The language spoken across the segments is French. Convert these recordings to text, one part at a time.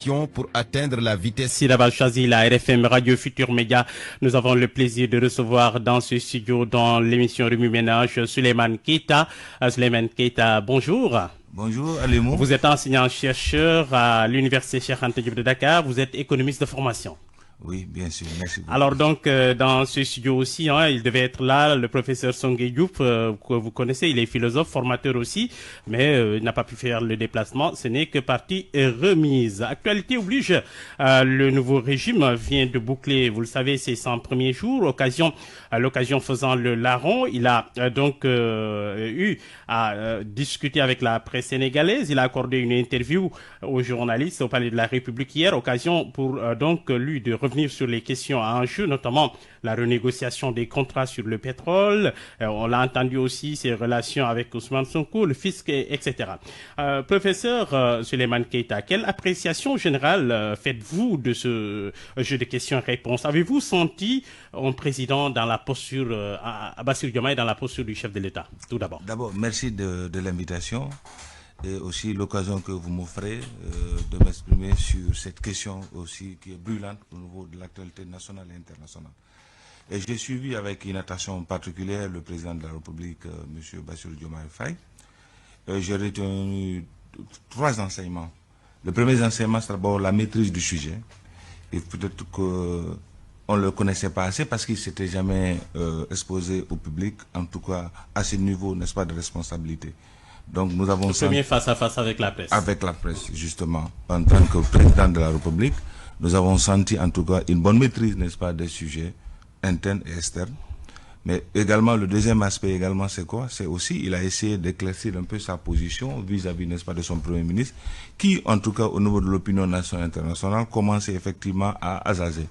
pour atteindre la vitesse. Si d'avoir choisi la RFM Radio Futur Média, nous avons le plaisir de recevoir dans ce studio, dans l'émission Remue Ménage, Souleymane Keita. Souleymane Keita, bonjour. Bonjour, Alémou. Vous êtes enseignant-chercheur à l'Université Cheikh Anta Diop de Dakar. Vous êtes économiste de formation. Oui, bien sûr, merci beaucoup. Alors donc, dans ce studio aussi, il devait être là, le professeur Songué Diop, que vous connaissez, il est philosophe, formateur aussi, mais il n'a pas pu faire le déplacement, ce n'est que partie remise. Actualité oblige, le nouveau régime vient de boucler, vous le savez, ses 100 premiers jours, à l'occasion faisant le larron, il a donc eu à discuter avec la presse sénégalaise, il a accordé une interview aux journalistes au Palais de la République hier, occasion pour donc lui de revenir sur les questions à enjeu, notamment la renégociation des contrats sur le pétrole. On l'a entendu aussi, ses relations avec Ousmane Sonko, le fisc, etc. Professeur Souleymane Keita, quelle appréciation générale faites-vous de ce jeu de questions-réponses? Avez-vous senti un président dans la posture, Bassirou Diomaye dans la posture du chef de l'État, tout d'abord? D'abord, merci de l'invitation et aussi l'occasion que vous m'offrez de m'exprimer sur cette question aussi qui est brûlante au niveau de l'actualité nationale et internationale. Et j'ai suivi avec une attention particulière le président de la République, M. Bassirou Diomaye Faye. J'ai retenu 3 enseignements. Le premier enseignement, c'est d'abord la maîtrise du sujet. Et peut-être qu'on ne le connaissait pas assez parce qu'il ne s'était jamais exposé au public, en tout cas à ce niveau, n'est-ce pas, de responsabilité. Donc nous avons premier face à face avec la presse. Avec la presse, justement. En tant que président de la République, nous avons senti en tout cas une bonne maîtrise, n'est-ce pas, des sujets internes et externes. Mais également, le deuxième aspect également, c'est quoi? C'est aussi, il a essayé d'éclaircir un peu sa position vis-à-vis, n'est-ce pas, de son Premier ministre, qui, en tout cas, au niveau de l'opinion nationale et internationale, commençait effectivement à azazer.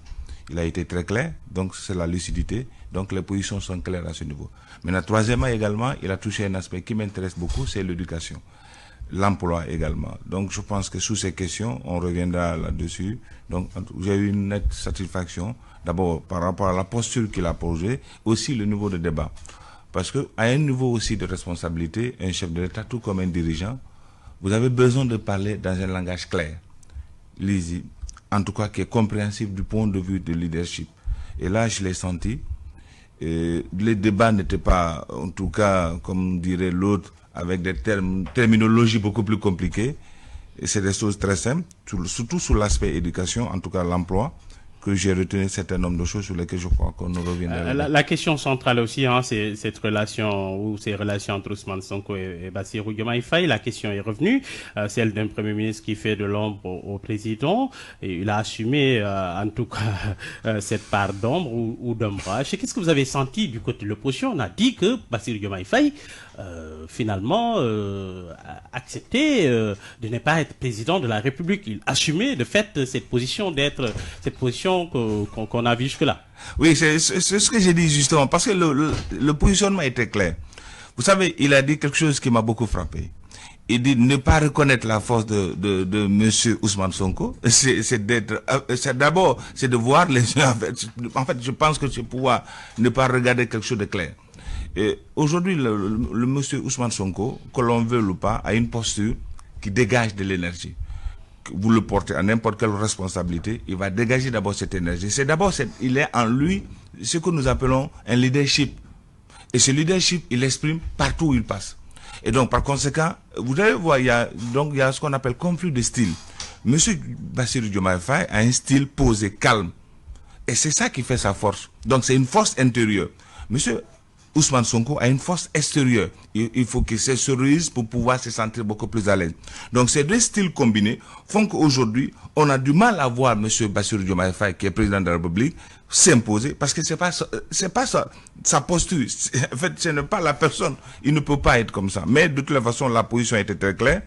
Il a été très clair, donc c'est la lucidité, donc les positions sont claires à ce niveau. Maintenant, troisièmement également, il a touché un aspect qui m'intéresse beaucoup, c'est l'éducation, l'emploi également. Donc je pense que sous ces questions, on reviendra là-dessus. Donc j'ai eu une nette satisfaction, d'abord par rapport à la posture qu'il a posée, aussi le niveau de débat. Parce qu'à un niveau aussi de responsabilité, un chef de l'État, tout comme un dirigeant, vous avez besoin de parler dans un langage clair, lisible, en tout cas qui est compréhensible du point de vue de leadership. Et là, je l'ai senti. Et les débats n'étaient pas, en tout cas, comme dirait l'autre, avec des terminologies beaucoup plus compliquées. Et c'est des choses très simples, surtout sur l'aspect éducation, en tout cas l'emploi, que j'ai retenu un certain nombre de choses sur lesquelles je crois qu'on reviendra. La question centrale aussi, c'est cette relation ou ces relations entre Ousmane Sonko et Bassirou Diomaye Faye. La question est revenue, celle d'un Premier ministre qui fait de l'ombre au président. Et il a assumé en tout cas cette part d'ombre ou d'ombrage. Qu'est-ce que vous avez senti du côté de l'opposition? On a dit que Bassirou Diomaye Faye finalement accepté de ne pas être président de la République. Il assumait de fait cette position d'être cette position qu'on a vu jusque-là. Oui, c'est ce que j'ai dit justement, parce que le positionnement était clair. Vous savez, il a dit quelque chose qui m'a beaucoup frappé. Il dit ne pas reconnaître la force de monsieur Ousmane Sonko, c'est d'abord, c'est de voir les gens. En fait, je pense que c'est pouvoir ne pas regarder quelque chose de clair. Aujourd'hui, le monsieur Ousmane Sonko, que l'on veut ou pas, a une posture qui dégage de l'énergie. Vous le portez à n'importe quelle responsabilité, il va dégager d'abord cette énergie. C'est d'abord, il est en lui ce que nous appelons un leadership. Et ce leadership, il l'exprime partout où il passe. Et donc, par conséquent, vous allez voir, il y a ce qu'on appelle conflit de style. Monsieur Bassirou Diomaye Faye a un style posé, calme. Et c'est ça qui fait sa force. Donc, c'est une force intérieure. Monsieur Ousmane Sonko a une force extérieure. Il faut qu'il se réunisse pour pouvoir se sentir beaucoup plus à l'aise. Donc ces deux styles combinés font qu'aujourd'hui, on a du mal à voir M. Bassirou Diomaye Faye, qui est président de la République, s'imposer, parce que c'est pas sa posture. En fait, ce n'est pas la personne. Il ne peut pas être comme ça. Mais de toute façon, la position était très claire.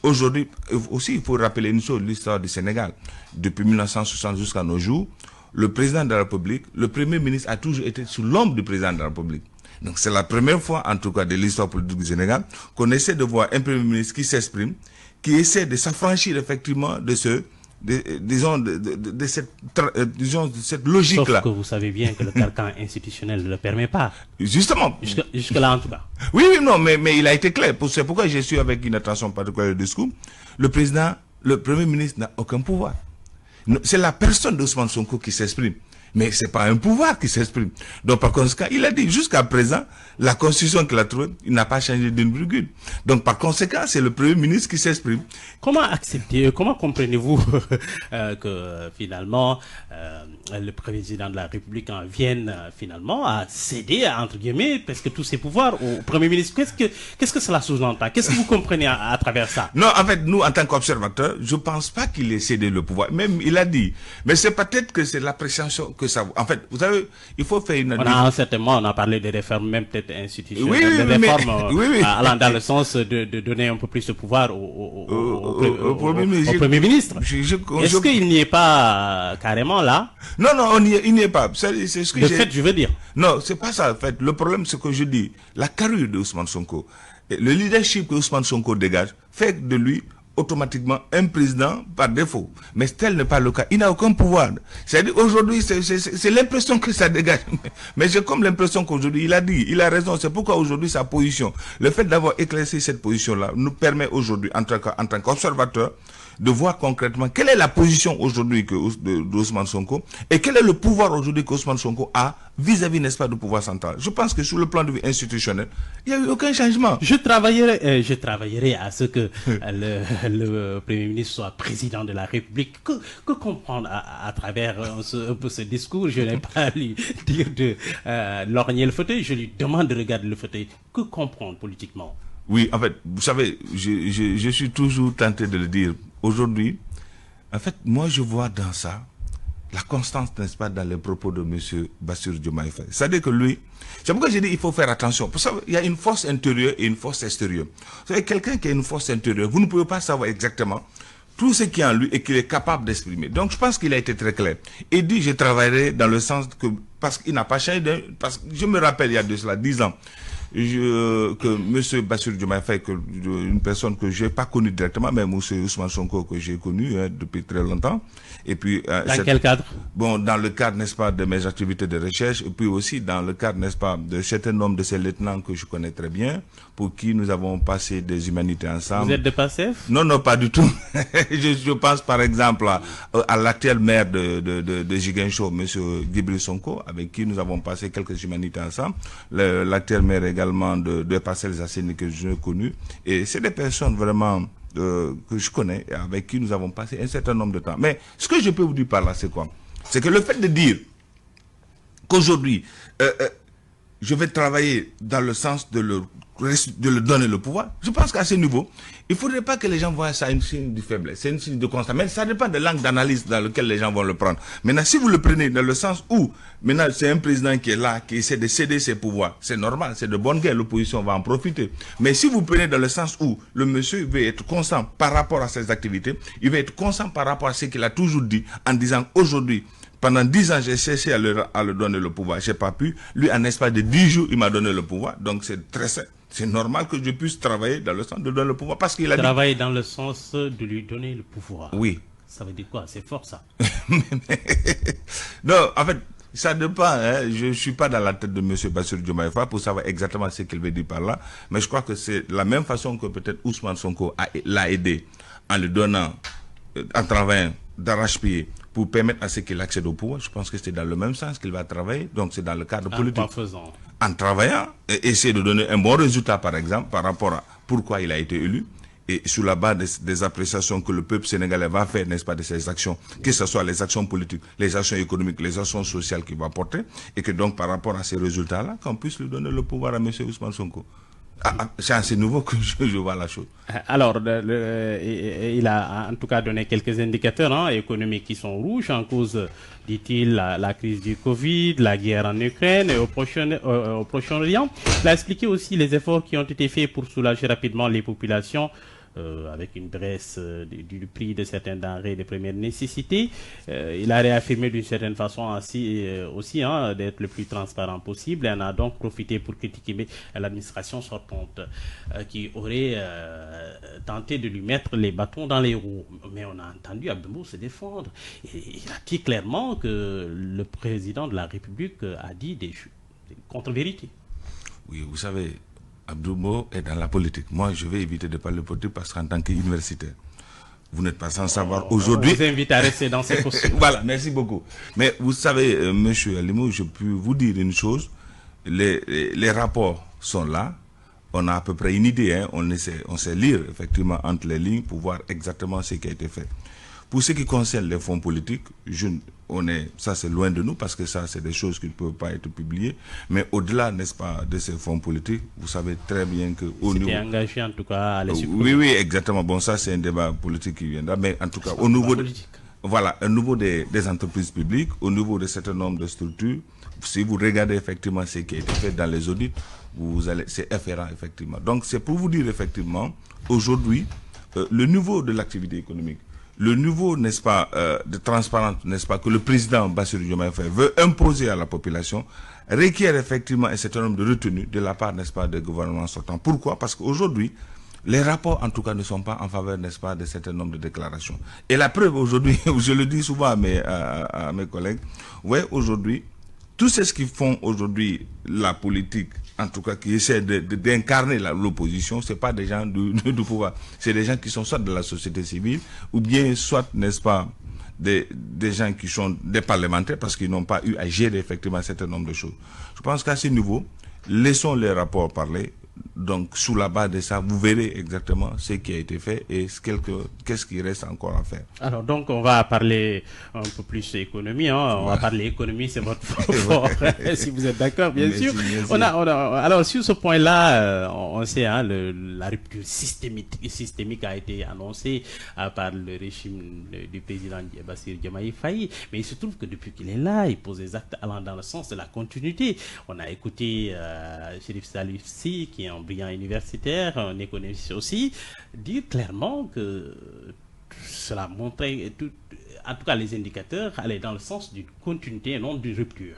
Aujourd'hui, aussi, il faut rappeler une chose, l'histoire du Sénégal. Depuis 1960 jusqu'à nos jours, le président de la République, le Premier ministre a toujours été sous l'ombre du président de la République. Donc c'est la première fois, en tout cas de l'histoire politique du Sénégal, qu'on essaie de voir un Premier ministre qui s'exprime, qui essaie de s'affranchir effectivement de cette logique-là. Sauf que vous savez bien que le carcan institutionnel ne le permet pas. Justement. Jusque-là, en tout cas. Oui, non, mais il a été clair. C'est pourquoi je suis avec une attention particulière au discours. Le président le Premier ministre n'a aucun pouvoir. C'est la personne d'Ousmane Sonko qui s'exprime. Mais ce n'est pas un pouvoir qui s'exprime. Donc, par conséquent, il a dit jusqu'à présent, la constitution qu'il a trouvée, il n'a pas changé d'une virgule. Donc, par conséquent, c'est le Premier ministre qui s'exprime. Comment acceptez, comment comprenez-vous que finalement, le président de la République en vienne finalement à céder, entre guillemets, presque tous ses pouvoirs au Premier ministre? Qu'est-ce que cela sous-entend? Qu'est-ce que vous comprenez à travers ça? Non, en fait, nous, en tant qu'observateurs, je ne pense pas qu'il ait cédé le pouvoir. Même, il a dit. Mais c'est peut-être que c'est l'appréciation que ça... En fait, vous savez, il faut faire une... Certainement, on a parlé des réformes, même peut-être institutionnelles, oui, des réformes allant dans mais... le sens de donner un peu plus de pouvoir au Premier ministre. Est-ce qu'il n'y est pas carrément là? Non, il n'y est pas. C'est ce que de fait, je veux dire. Non, c'est pas ça, en fait. Le problème, c'est que je dis, la carrure de Ousmane Sonko, le leadership que Ousmane Sonko dégage, fait de lui automatiquement un président par défaut. Mais tel n'est pas le cas. Il n'a aucun pouvoir. C'est-à-dire aujourd'hui, c'est l'impression que ça dégage. Mais j'ai comme l'impression qu'aujourd'hui, il a dit, il a raison. C'est pourquoi aujourd'hui sa position, le fait d'avoir éclairci cette position-là, nous permet aujourd'hui, en tant qu'observateur, de voir concrètement quelle est la position aujourd'hui d'Ousmane Sonko et quel est le pouvoir aujourd'hui qu'Ousmane Sonko a vis-à-vis, n'est-ce pas, du pouvoir central. Je pense que sur le plan de vue institutionnel, il n'y a eu aucun changement. Je travaillerai à ce que le Premier ministre soit président de la République. Que comprendre à travers ce discours? Je n'ai pas à lui dire de lorgner le fauteuil, je lui demande de regarder le fauteuil. Que comprendre politiquement? Oui, en fait, vous savez, je suis toujours tenté de le dire. Aujourd'hui, en fait, moi je vois dans ça la constance, n'est-ce pas, dans les propos de M. Bassirou Diomaye Faye. C'est-à-dire que lui, c'est pourquoi j'ai dit qu'il faut faire attention. Parce qu'il y a une force intérieure et une force extérieure. Vous savez, quelqu'un qui a une force intérieure, vous ne pouvez pas savoir exactement tout ce qui est en lui et qu'il est capable d'exprimer. Donc je pense qu'il a été très clair. Et dit, je travaillerai dans le sens que, parce qu'il n'a pas changé, parce que je me rappelle il y a de cela 10 ans, que M. Bassirou Diomaye Faye, une personne que je n'ai pas connue directement, mais M. Ousmane Sonko que j'ai connu depuis très longtemps. Et puis, dans quel cadre? Bon, dans le cadre, n'est-ce pas, de mes activités de recherche, et puis aussi dans le cadre, n'est-ce pas, de certains nombres de ces lieutenants que je connais très bien, pour qui nous avons passé des humanités ensemble. Vous êtes de PASTEF? Non, pas du tout. je pense par exemple à l'actuel maire de Ziguinchor, M. Djibril Sonko, avec qui nous avons passé quelques humanités ensemble. L'actuel maire également de Parcelles Assainies que je connu. Et c'est des personnes vraiment que je connais et avec qui nous avons passé un certain nombre de temps. Mais ce que je peux vous dire par là, c'est quoi? C'est que le fait de dire qu'aujourd'hui, je vais travailler dans le sens de le donner le pouvoir, je pense qu'à ce niveau, il ne faudrait pas que les gens voient ça une signe de faiblesse, c'est une signe de constat. Mais ça dépend de l'angle d'analyse dans lequel les gens vont le prendre. Maintenant, si vous le prenez dans le sens où, maintenant, c'est un président qui est là, qui essaie de céder ses pouvoirs, c'est normal, c'est de bonne guerre, l'opposition va en profiter. Mais si vous prenez dans le sens où le monsieur veut être constant par rapport à ses activités, il veut être constant par rapport à ce qu'il a toujours dit, en disant aujourd'hui, pendant 10 ans, j'ai cessé à le donner le pouvoir. Je n'ai pas pu. Lui, en espace de 10 jours, il m'a donné le pouvoir. Donc, c'est très simple. C'est normal que je puisse travailler dans le sens de donner le pouvoir. Parce qu'il a travailler dans le sens de lui donner le pouvoir. Oui. Ça veut dire quoi? C'est fort, ça. Non, en fait, ça dépend. Hein. Je ne suis pas dans la tête de M. Bassirou Diomaye Faye pour savoir exactement ce qu'il veut dire par là. Mais je crois que c'est la même façon que peut-être Ousmane Sonko l'a aidé en le donnant, en travaillant d'arrache-pied, pour permettre à ce qu'il accède au pouvoir. Je pense que c'est dans le même sens qu'il va travailler. Donc c'est dans le cadre politique. En travaillant, et essayer de donner un bon résultat, par exemple, par rapport à pourquoi il a été élu, et sur la base des appréciations que le peuple sénégalais va faire, n'est-ce pas, de ses actions, que ce soit les actions politiques, les actions économiques, les actions sociales qu'il va porter, et que donc par rapport à ces résultats-là, qu'on puisse lui donner le pouvoir à M. Ousmane Sonko. C'est assez nouveau que je vois la chose. Alors, il a en tout cas donné quelques indicateurs économiques qui sont rouges en cause, dit-il, la crise du Covid, la guerre en Ukraine et au Proche-Orient. Il a expliqué aussi les efforts qui ont été faits pour soulager rapidement les populations avec une baisse du prix de certaines denrées de première nécessité. Il a réaffirmé d'une certaine façon aussi d'être le plus transparent possible. Et on a donc profité pour critiquer l'administration sortante qui aurait tenté de lui mettre les bâtons dans les roues. Mais on a entendu Abdou se défendre. Et il a dit clairement que le président de la République a dit des contre-vérités. Oui, vous savez, Abdou Mbow est dans la politique. Moi, je vais éviter de parler politique parce qu'en tant qu'universitaire, Vous n'êtes pas sans savoir aujourd'hui. On vous invite à rester dans ces postures. Voilà, merci beaucoup. Mais vous savez, monsieur Alimou, je peux vous dire une chose. Les rapports sont là. On a à peu près une idée. Hein. On sait lire effectivement entre les lignes pour voir exactement ce qui a été fait. Pour ce qui concerne les fonds politiques, ça c'est loin de nous parce que ça c'est des choses qui ne peuvent pas être publiées. Mais au-delà, n'est-ce pas, de ces fonds politiques, vous savez très bien que au niveau... C'était engagé en tout cas à les supprimer. Oui, exactement. Bon, ça c'est un débat politique qui viendra. Mais en tout cas, au niveau des entreprises publiques, au niveau de certain nombre de structures, si vous regardez effectivement ce qui a été fait dans les audits, c'est effarant effectivement. Donc c'est pour vous dire effectivement, aujourd'hui, le niveau de l'activité économique, le niveau, n'est-ce pas, de transparence, n'est-ce pas, que le président Bassirou Diomaye Faye veut imposer à la population, requiert effectivement un certain nombre de retenues de la part, n'est-ce pas, des gouvernements sortants. Pourquoi? Parce qu'aujourd'hui, les rapports, en tout cas, ne sont pas en faveur, n'est-ce pas, de certain nombre de déclarations. Et la preuve, aujourd'hui, je le dis souvent à mes collègues, ouais, aujourd'hui, tous ceux qui font aujourd'hui la politique, en tout cas qui essaient d'incarner l'opposition, ce n'est pas des gens du pouvoir. C'est des gens qui sont soit de la société civile, ou bien soit, n'est-ce pas, des gens qui sont des parlementaires, parce qu'ils n'ont pas eu à gérer effectivement un certain nombre de choses. Je pense qu'à ce niveau, laissons les rapports parler. Donc, sous la base de ça, vous verrez exactement ce qui a été fait et qu'est-ce qui reste encore à faire. Alors, donc, on va parler un peu plus économie. Hein. On va parler économie, c'est votre fort, si vous êtes d'accord, bien sûr. Merci. Alors, sur ce point-là, on sait, hein, la rupture systémique a été annoncée par le régime du président Bassirou Diomaye Faye. Mais il se trouve que depuis qu'il est là, il pose des actes allant dans le sens de la continuité. On a écouté Chérif Salif Sy, qui est un brillant universitaire, un économiste aussi, dire clairement que cela montrait, en tout cas les indicateurs allaient dans le sens d'une continuité et non d'une rupture.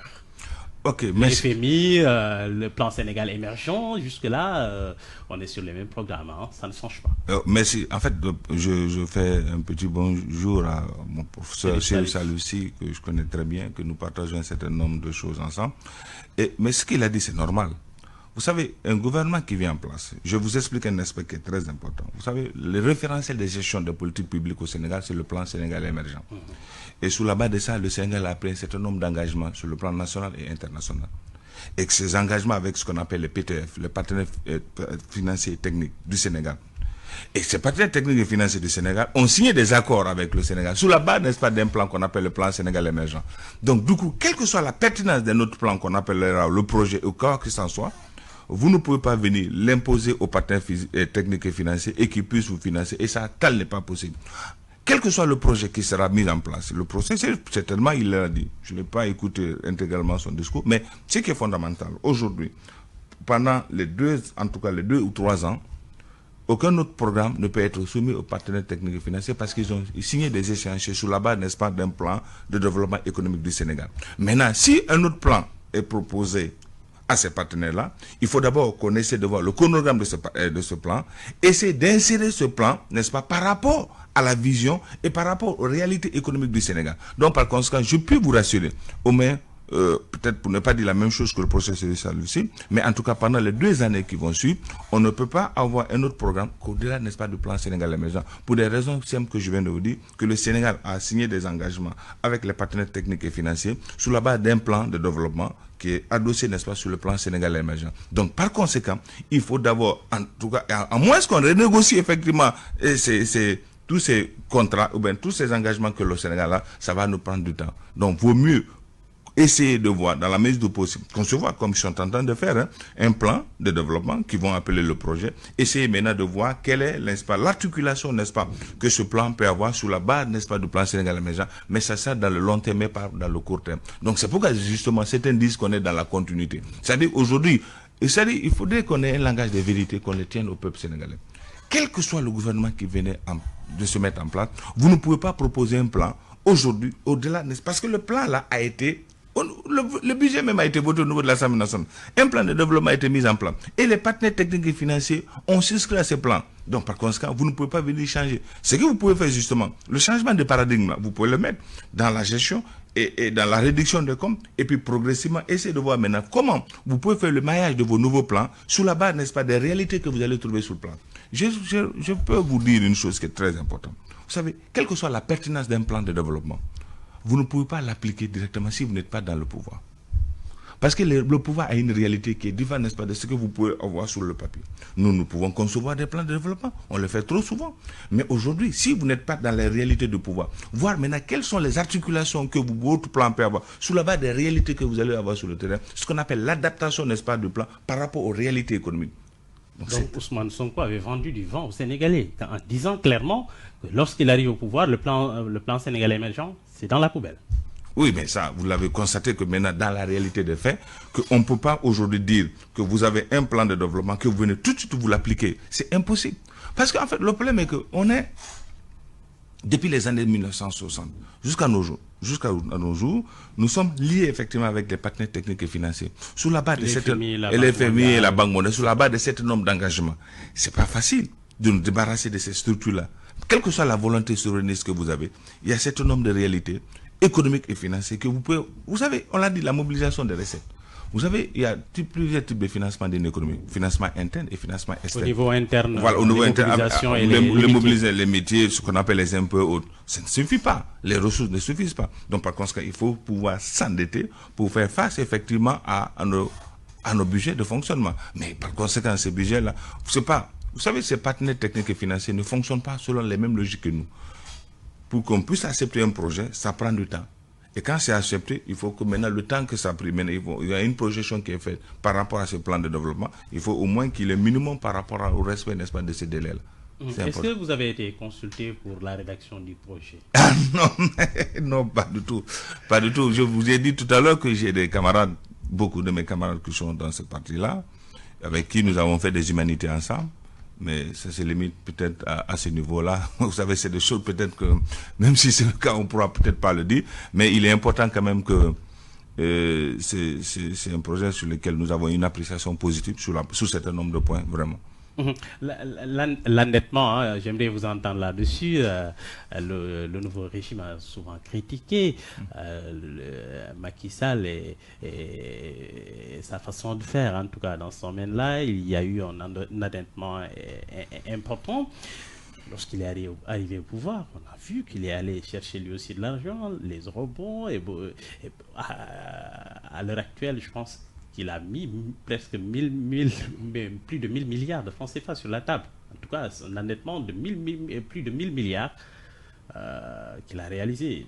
Ok, merci. Le FMI, le plan Sénégal émergent, jusque-là, on est sur les mêmes programmes, hein, ça ne change pas. Merci. En fait, je fais un petit bonjour à mon professeur Chérif Salif Sy, que je connais très bien, que nous partageons un certain nombre de choses ensemble. Mais ce qu'il a dit, c'est normal. Vous savez, un gouvernement qui vient en place, je vous explique un aspect qui est très important. Vous savez, le référentiel de gestion des politiques publiques au Sénégal, c'est le plan Sénégal émergent. Et sous la base de ça, le Sénégal a pris un certain nombre d'engagements sur le plan national et international. Et que ces engagements avec ce qu'on appelle les PTF, les partenaires financiers et techniques du Sénégal. Et ces partenaires techniques et financiers du Sénégal ont signé des accords avec le Sénégal, sous la base, n'est-ce pas, d'un plan qu'on appelle le plan Sénégal émergent. Donc, du coup, quelle que soit la pertinence de notre plan qu'on appellera le projet, ou quoi que ce soit, vous ne pouvez pas venir l'imposer aux partenaires techniques et financiers et qu'ils puissent vous financer. Et ça, tel n'est pas possible. Quel que soit le projet qui sera mis en place, le procès, certainement, il l'a dit. Je n'ai pas écouté intégralement son discours, mais ce qui est fondamental, aujourd'hui, pendant en tout cas les 2 ou 3 ans, aucun autre programme ne peut être soumis aux partenaires techniques et financiers parce qu'ils ont signé des échéanciers sous la base, n'est-ce pas, d'un plan de développement économique du Sénégal. Maintenant, si un autre plan est proposé à ces partenaires-là, il faut d'abord qu'on essaie de voir le chronogramme de ce plan, essayer d'insérer ce plan, n'est-ce pas, par rapport à la vision et par rapport aux réalités économiques du Sénégal. Donc, par conséquent, je peux vous rassurer, au moins, peut-être pour ne pas dire la même chose que le processus de Saint-Lucie, mais en tout cas, pendant les 2 années qui vont suivre, on ne peut pas avoir un autre programme qu'au-delà, n'est-ce pas, du plan Sénégal émergent, pour des raisons simples que je viens de vous dire, que le Sénégal a signé des engagements avec les partenaires techniques et financiers sous la base d'un plan de développement qui est adossé, n'est-ce pas, sur le plan Sénégal émergent. Donc, par conséquent, il faut d'abord, en tout cas, à moins qu'on renégocie effectivement tous ces contrats, ou bien tous ces engagements que le Sénégal a, ça va nous prendre du temps. Donc, vaut mieux essayer de voir, dans la mesure du possible, concevoir, comme ils sont en train de faire, hein, un plan de développement qu'ils vont appeler le projet. Essayer maintenant de voir quelle est, n'est-ce pas, l'articulation, n'est-ce pas, que ce plan peut avoir sous la base, n'est-ce pas, du plan Sénégal émergent. Mais ça sert dans le long terme, mais pas dans le court terme. Donc c'est pourquoi, justement, certains disent qu'on est dans la continuité. C'est-à-dire, aujourd'hui, il faudrait qu'on ait un langage de vérité, qu'on le tienne au peuple sénégalais. Quel que soit le gouvernement qui venait de se mettre en place, vous ne pouvez pas proposer un plan aujourd'hui, au-delà, parce que le plan là a été... Le budget même a été voté au niveau de l'Assemblée nationale. Un plan de développement a été mis en place. Et les partenaires techniques et financiers ont souscrit à ces plans. Donc, par conséquent, vous ne pouvez pas venir changer. Ce que vous pouvez faire, justement, le changement de paradigme, là, vous pouvez le mettre dans la gestion et dans la réduction des comptes. Et puis, progressivement, essayez de voir maintenant comment vous pouvez faire le maillage de vos nouveaux plans sous la base, n'est-ce pas, des réalités que vous allez trouver sur le plan. Je peux vous dire une chose qui est très importante. Vous savez, quelle que soit la pertinence d'un plan de développement, vous ne pouvez pas l'appliquer directement si vous n'êtes pas dans le pouvoir. Parce que le pouvoir a une réalité qui est différente, n'est-ce pas, de ce que vous pouvez avoir sur le papier. Nous pouvons concevoir des plans de développement. On le fait trop souvent. Mais aujourd'hui, si vous n'êtes pas dans les réalités du pouvoir, voir maintenant quelles sont les articulations que votre plan peut avoir, sur la base des réalités que vous allez avoir sur le terrain, ce qu'on appelle l'adaptation, n'est-ce pas, du plan par rapport aux réalités économiques. Donc Ousmane Sonko avait vendu du vent aux Sénégalais en disant clairement que lorsqu'il arrive au pouvoir, le plan sénégalais émergent, c'est dans la poubelle. Oui, mais ça, vous l'avez constaté que maintenant, dans la réalité des faits, qu'on ne peut pas aujourd'hui dire que vous avez un plan de développement, que vous venez tout de suite vous l'appliquer. C'est impossible. Parce qu'en fait, le problème est qu'on est, depuis les années 1960, jusqu'à nos jours, nous sommes liés effectivement avec des partenaires techniques et financiers. Sous la base de cette FMI et la Banque mondiale, sous la base de cet nombre d'engagements. C'est pas facile de nous débarrasser de ces structures-là. Quelle que soit la volonté souverainiste que vous avez, il y a un certain nombre de réalités économiques et financières que vous pouvez... Vous savez, on l'a dit, la mobilisation des recettes. Vous savez, il y a plusieurs types de financement d'une économie. Financement interne et financement externe. Au niveau interne, voilà, au niveau interne, mobiliser les métiers, ce qu'on appelle les impôts autres. Ça ne suffit pas. Les ressources ne suffisent pas. Donc, par conséquent, il faut pouvoir s'endetter pour faire face effectivement à nos budgets de fonctionnement. Mais par conséquent, ces budgets-là, c'est pas... Vous savez, ces partenaires techniques et financiers ne fonctionnent pas selon les mêmes logiques que nous. Pour qu'on puisse accepter un projet, ça prend du temps. Et quand c'est accepté, il faut que maintenant, le temps que ça a pris, il y a une projection qui est faite par rapport à ce plan de développement. Il faut au moins qu'il y ait un minimum par rapport au respect, n'est-ce pas, de ces délais-là. Est-ce que vous avez été consulté pour la rédaction du projet? Ah non, non, pas du tout. Pas du tout. Je vous ai dit tout à l'heure que j'ai des camarades, beaucoup de mes camarades qui sont dans ce parti-là, avec qui nous avons fait des humanités ensemble. Mais ça se limite peut-être à ce niveau-là. Vous savez, c'est des choses peut-être que, même si c'est le cas, on ne pourra peut-être pas le dire, mais il est important quand même que c'est un projet sur lequel nous avons une appréciation positive sur un certain nombre de points, vraiment. L'endettement, hein, j'aimerais vous entendre là-dessus. Le nouveau régime a souvent critiqué Macky Sall et sa façon de faire, en tout cas dans ce domaine-là. Il y a eu un endettement important. Lorsqu'il est arrivé au pouvoir, on a vu qu'il est allé chercher lui aussi de l'argent, les eurobonds, à l'heure actuelle, je pense qu'il a mis presque plus de 1000 milliards de francs CFA sur la table. En tout cas, un endettement de plus de 1000 milliards qu'il a réalisé.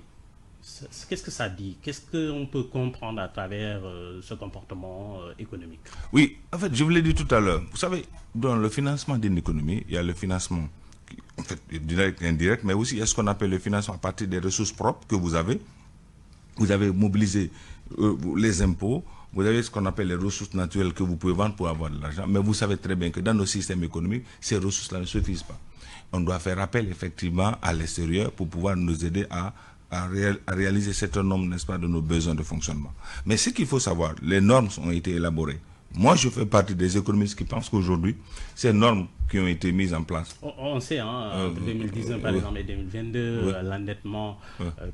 Qu'est-ce que ça dit? Qu'est-ce qu'on peut comprendre à travers ce comportement économique? Oui, en fait, je vous l'ai dit tout à l'heure. Vous savez, dans le financement d'une économie, il y a le financement en fait, direct et indirect, mais aussi il y a ce qu'on appelle le financement à partir des ressources propres que vous avez. Vous avez mobilisé les impôts. Vous avez ce qu'on appelle les ressources naturelles que vous pouvez vendre pour avoir de l'argent. Mais vous savez très bien que dans nos systèmes économiques, ces ressources-là ne suffisent pas. On doit faire appel effectivement à l'extérieur pour pouvoir nous aider à réaliser un certain nombre, n'est-ce pas, de nos besoins de fonctionnement. Mais ce qu'il faut savoir, les normes ont été élaborées. Moi, je fais partie des économistes qui pensent qu'aujourd'hui, ces normes qui ont été mises en place. On sait, en 2019 par exemple et 2022, l'endettement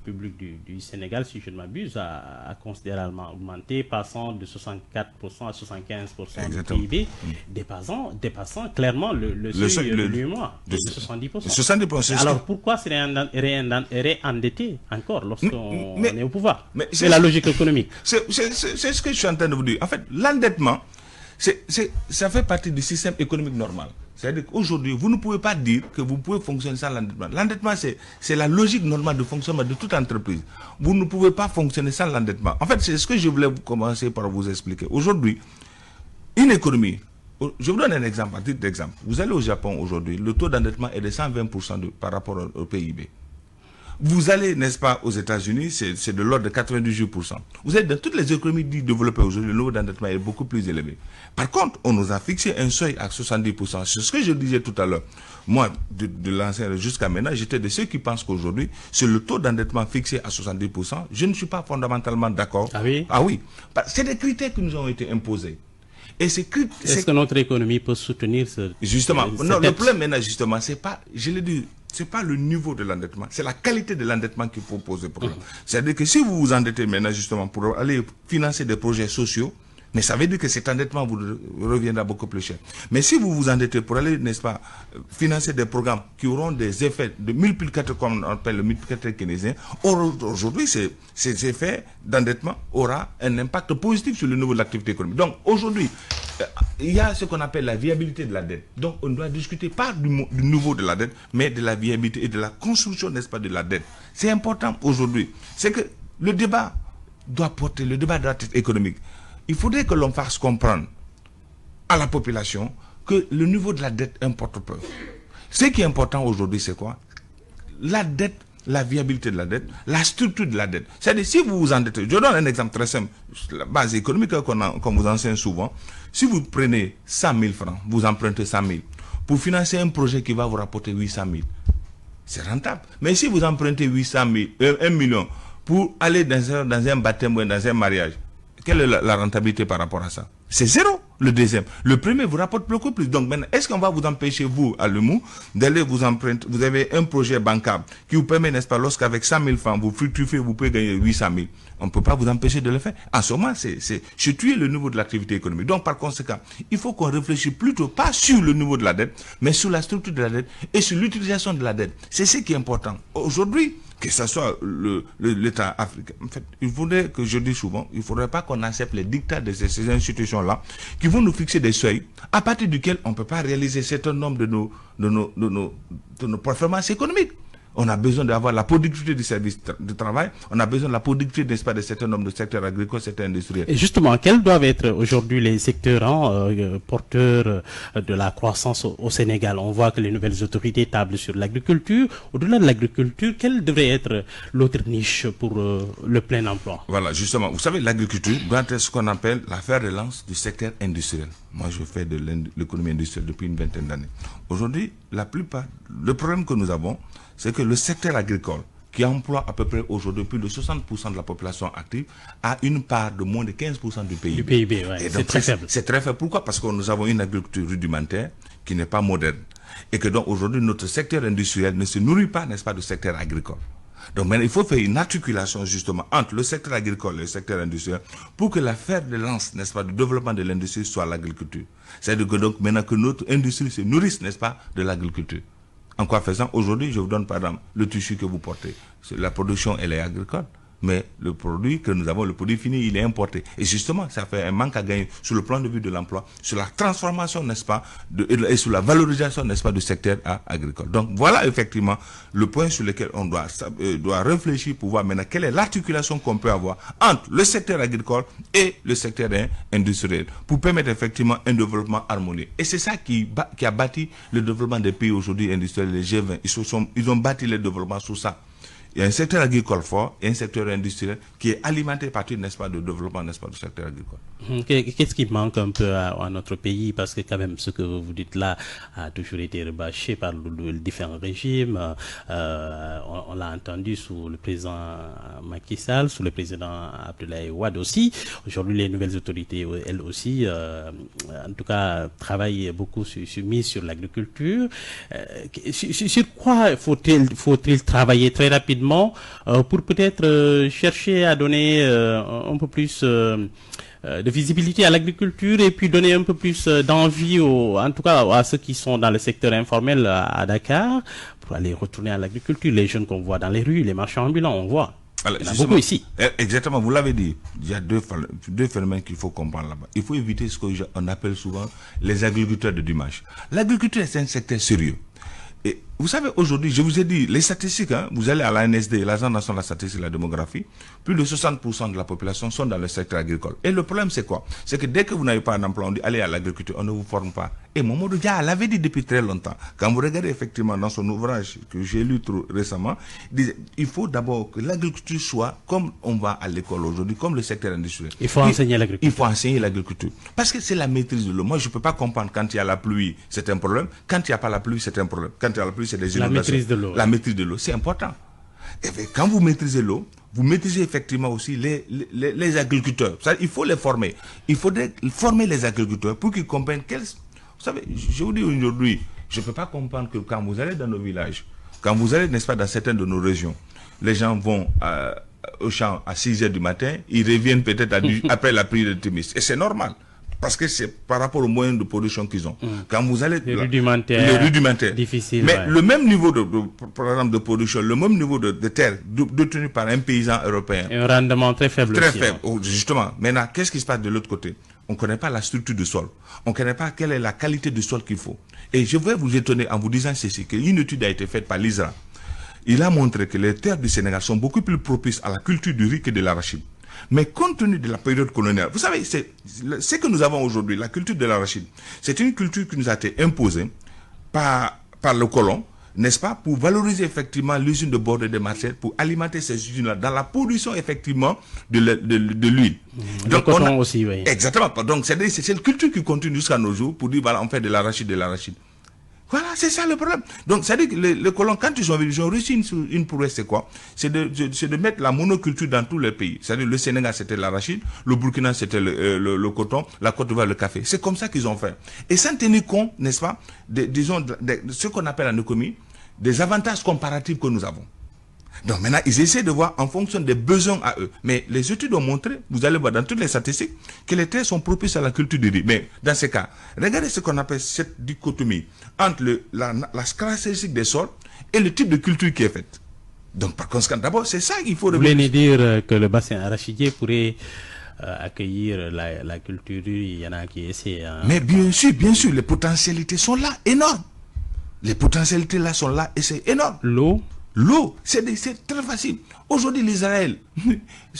public du Sénégal, si je ne m'abuse, a considérablement augmenté, passant de 64% à 75% du PIB, dépassant clairement le seuil de l'UEMOA, de 70%. 70%. Alors pourquoi se réendetter encore lorsqu'on est au pouvoir? C'est la logique économique. C'est ce que je suis en train de vous dire. En fait, l'endettement, ça fait partie du système économique normal. C'est-à-dire qu'aujourd'hui, vous ne pouvez pas dire que vous pouvez fonctionner sans l'endettement. L'endettement, c'est la logique normale de fonctionnement de toute entreprise. Vous ne pouvez pas fonctionner sans l'endettement. En fait, c'est ce que je voulais commencer par vous expliquer. Aujourd'hui, une économie, je vous donne un exemple, à titre d'exemple. Vous allez au Japon aujourd'hui, le taux d'endettement est de 120% par rapport au PIB. Vous allez, n'est-ce pas, aux États-Unis, c'est de l'ordre de 98%. Vous êtes dans toutes les économies développées aujourd'hui, le niveau d'endettement est beaucoup plus élevé. Par contre, on nous a fixé un seuil à 70%. C'est ce que je disais tout à l'heure. Moi, de l'ancien jusqu'à maintenant, j'étais de ceux qui pensent qu'aujourd'hui, c'est le taux d'endettement fixé à 70%. Je ne suis pas fondamentalement d'accord. Ah oui? Ah oui. C'est des critères qui nous ont été imposés. Est-ce que notre économie peut soutenir ce... Justement, non, le problème maintenant, justement, c'est pas, je l'ai dit, c'est pas le niveau de l'endettement, c'est la qualité de l'endettement qui peut poser problème. C'est-à-dire que si vous vous endettez maintenant, justement, pour aller financer des projets sociaux, Mais ça veut dire que cet endettement vous reviendra beaucoup plus cher. Mais si vous vous endettez pour aller, n'est-ce pas, financer des programmes qui auront des effets de multiplicateurs, comme on appelle le multiplicateur keynésien, aujourd'hui, ces effets d'endettement aura un impact positif sur le niveau de l'activité économique. Donc aujourd'hui, il y a ce qu'on appelle la viabilité de la dette. Donc on doit discuter pas du niveau de la dette, mais de la viabilité et de la construction, n'est-ce pas, de la dette. C'est important aujourd'hui. C'est que le débat doit porter, le débat doit être économique. Il faudrait que l'on fasse comprendre à la population que le niveau de la dette importe peu. Ce qui est important aujourd'hui, c'est quoi? La dette, la viabilité de la dette, la structure de la dette. C'est-à-dire, si vous vous endettez, je donne un exemple très simple, la base économique qu'on vous enseigne souvent. Si vous prenez 100 000 francs, vous empruntez 100 000 pour financer un projet qui va vous rapporter 800 000, c'est rentable. Mais si vous empruntez 800 000, 1 million pour aller dans un baptême ou dans un mariage, quelle est la rentabilité par rapport à ça? C'est zéro, le deuxième. Le premier vous rapporte beaucoup plus. Donc maintenant, est-ce qu'on va vous empêcher, vous, à l'EMU, d'aller vous emprunter? Vous avez un projet bancable qui vous permet, n'est-ce pas, lorsqu'avec 100 000 francs, vous fructifiez, vous pouvez gagner 800 000. On ne peut pas vous empêcher de le faire. En ce moment, c'est tuer le niveau de l'activité économique. Donc par conséquent, il faut qu'on réfléchisse plutôt pas sur le niveau de la dette, mais sur la structure de la dette et sur l'utilisation de la dette. C'est ce qui est important. Aujourd'hui, que ce soit l'État africain. En fait, il faudrait que je dis souvent, il ne faudrait pas qu'on accepte les dictats de ces institutions-là qui vont nous fixer des seuils à partir duquel on ne peut pas réaliser un certain nombre de nos performances économiques. On a besoin d'avoir la productivité du service de travail, on a besoin de la productivité, n'est-ce pas, de certains nombres de secteurs agricoles, secteurs industriels. Et justement, quels doivent être aujourd'hui les secteurs porteurs de la croissance au Sénégal? On voit que les nouvelles autorités tablent sur l'agriculture. Au-delà de l'agriculture, quelle devrait être l'autre niche pour le plein emploi? Voilà, justement, vous savez, l'agriculture doit être ce qu'on appelle la fer de lance du secteur industriel. Moi, je fais de l'économie industrielle depuis une vingtaine d'années. Aujourd'hui, le problème que nous avons, c'est que le secteur agricole, qui emploie à peu près aujourd'hui plus de 60% de la population active, a une part de moins de 15% du PIB. Du PIB, ouais, c'est très faible. C'est très faible. Pourquoi? Parce que nous avons une agriculture rudimentaire qui n'est pas moderne. Et que donc aujourd'hui, notre secteur industriel ne se nourrit pas, n'est-ce pas, du secteur agricole. Donc maintenant, il faut faire une articulation justement entre le secteur agricole et le secteur industriel pour que la fer de lance, n'est-ce pas, du développement de l'industrie soit l'agriculture. C'est-à-dire que donc maintenant que notre industrie se nourrisse, n'est-ce pas, de l'agriculture. En quoi faisant, aujourd'hui, je vous donne par exemple le tissu que vous portez. La production, elle est agricole. Mais le produit que nous avons, le produit fini, il est importé. Et justement, ça fait un manque à gagner sur le plan de vue de l'emploi, sur la transformation, n'est-ce pas, et sur la valorisation, n'est-ce pas, du secteur agricole. Donc voilà effectivement le point sur lequel on doit réfléchir pour voir maintenant quelle est l'articulation qu'on peut avoir entre le secteur agricole et le secteur industriel pour permettre effectivement un développement harmonieux. Et c'est ça qui a bâti le développement des pays aujourd'hui industriels, les G20. Ils ont bâti le développement sur ça. Il y a un secteur agricole fort et un secteur industriel qui est alimenté par, n'est-ce pas, de développement, n'est-ce pas, du secteur agricole. Qu'est-ce qui manque un peu à notre pays? Parce que quand même, ce que vous dites là a toujours été rebâché par les différents régimes. On l'a entendu sous le président Macky Sall, sous le président Abdoulaye Wade aussi. Aujourd'hui, les nouvelles autorités, elles aussi, en tout cas, travaillent beaucoup mis sur l'agriculture. Sur quoi faut-il travailler très rapidement pour peut-être chercher à donner un peu plus de visibilité à l'agriculture et puis donner un peu plus d'envie en tout cas à ceux qui sont dans le secteur informel à Dakar pour aller retourner à l'agriculture. Les jeunes qu'on voit dans les rues, les marchands ambulants, on voit. Alors, il y en a beaucoup ici. Exactement, vous l'avez dit. Il y a deux phénomènes qu'il faut comprendre là-bas. Il faut éviter ce qu'on appelle souvent les agriculteurs de dimanche. L'agriculture est un secteur sérieux. Et vous savez, aujourd'hui, je vous ai dit, les statistiques, hein, vous allez à l'ANSD, l'Agence nationale de la statistique et de la démographie, plus de 60% de la population sont dans le secteur agricole. Et le problème, c'est quoi? C'est que dès que vous n'avez pas un emploi, on dit allez à l'agriculture, on ne vous forme pas. Et Mamadou Dia l'avait dit depuis très longtemps. Quand vous regardez effectivement dans son ouvrage que j'ai lu récemment, il disait il faut d'abord que l'agriculture soit comme on va à l'école aujourd'hui, comme le secteur industriel. Il faut enseigner l'agriculture. Il faut enseigner l'agriculture. Parce que c'est la maîtrise de l'eau. Moi, je ne peux pas comprendre quand il y a la pluie, c'est un problème. Quand il n'y a pas la pluie, c'est un problème. Quand il y a la pluie, c'est des inondations. La maîtrise de l'eau. La maîtrise de l'eau, c'est important. Et quand vous maîtrisez l'eau, vous maîtrisez effectivement aussi les agriculteurs. Il faut les former. Il faudrait former les agriculteurs pour qu'ils comprennent quels... Vous savez, je vous dis aujourd'hui, je ne peux pas comprendre que quand vous allez dans nos villages, quand vous allez, n'est-ce pas, dans certaines de nos régions, les gens vont au champ à 6 heures du matin, ils reviennent peut-être après la prière de Timis. Et c'est normal. Parce que c'est par rapport aux moyens de production qu'ils ont. Quand vous allez... Le rudimentaire. Difficile. Mais le même niveau par exemple, de production, le même niveau de terre détenu par un paysan européen. Et un rendement très faible. Très faible, justement. Maintenant, qu'est-ce qui se passe de l'autre côté? On ne connaît pas la structure du sol. On ne connaît pas quelle est la qualité du sol qu'il faut. Et je vais vous étonner en vous disant ceci, qu'une étude a été faite par l'ISRA. Il a montré que les terres du Sénégal sont beaucoup plus propices à la culture du riz que de l'arachide. Mais compte tenu de la période coloniale, vous savez, ce que nous avons aujourd'hui, la culture de l'arachide, c'est une culture qui nous a été imposée par le colon, n'est-ce pas, pour valoriser effectivement l'usine de Bordeaux de Marseille, pour alimenter ces usines-là dans la production effectivement de l'huile. Donc le coton aussi, oui. Exactement. Donc c'est une culture qui continue jusqu'à nos jours pour dire, voilà, on fait de l'arachide, Voilà, c'est ça le problème. Donc, c'est-à-dire que les colons, quand ils ont réussi une prouesse, c'est quoi? C'est de mettre la monoculture dans tous les pays. C'est-à-dire le Sénégal, c'était l'arachide, le Burkina, c'était le coton, la Côte d'Ivoire, le café. C'est comme ça qu'ils ont fait. Et sans tenir compte, n'est-ce pas, de ce qu'on appelle en économie, des avantages comparatifs que nous avons. Donc maintenant, ils essaient de voir en fonction des besoins à eux. Mais les études ont montré, vous allez voir dans toutes les statistiques, que les terres sont propices à la culture du riz. Mais dans ces cas, regardez ce qu'on appelle cette dichotomie entre la caractéristique des sols et le type de culture qui est faite. Donc par conséquent, d'abord, c'est ça qu'il faut... Vous voulez dire que le bassin arachidier pourrait accueillir la culture du riz? Il y en a qui essaient... Mais bien sûr, les potentialités sont là, énormes. Les potentialités là sont là et c'est énorme. L'eau, c'est très facile. Aujourd'hui, l'Israël,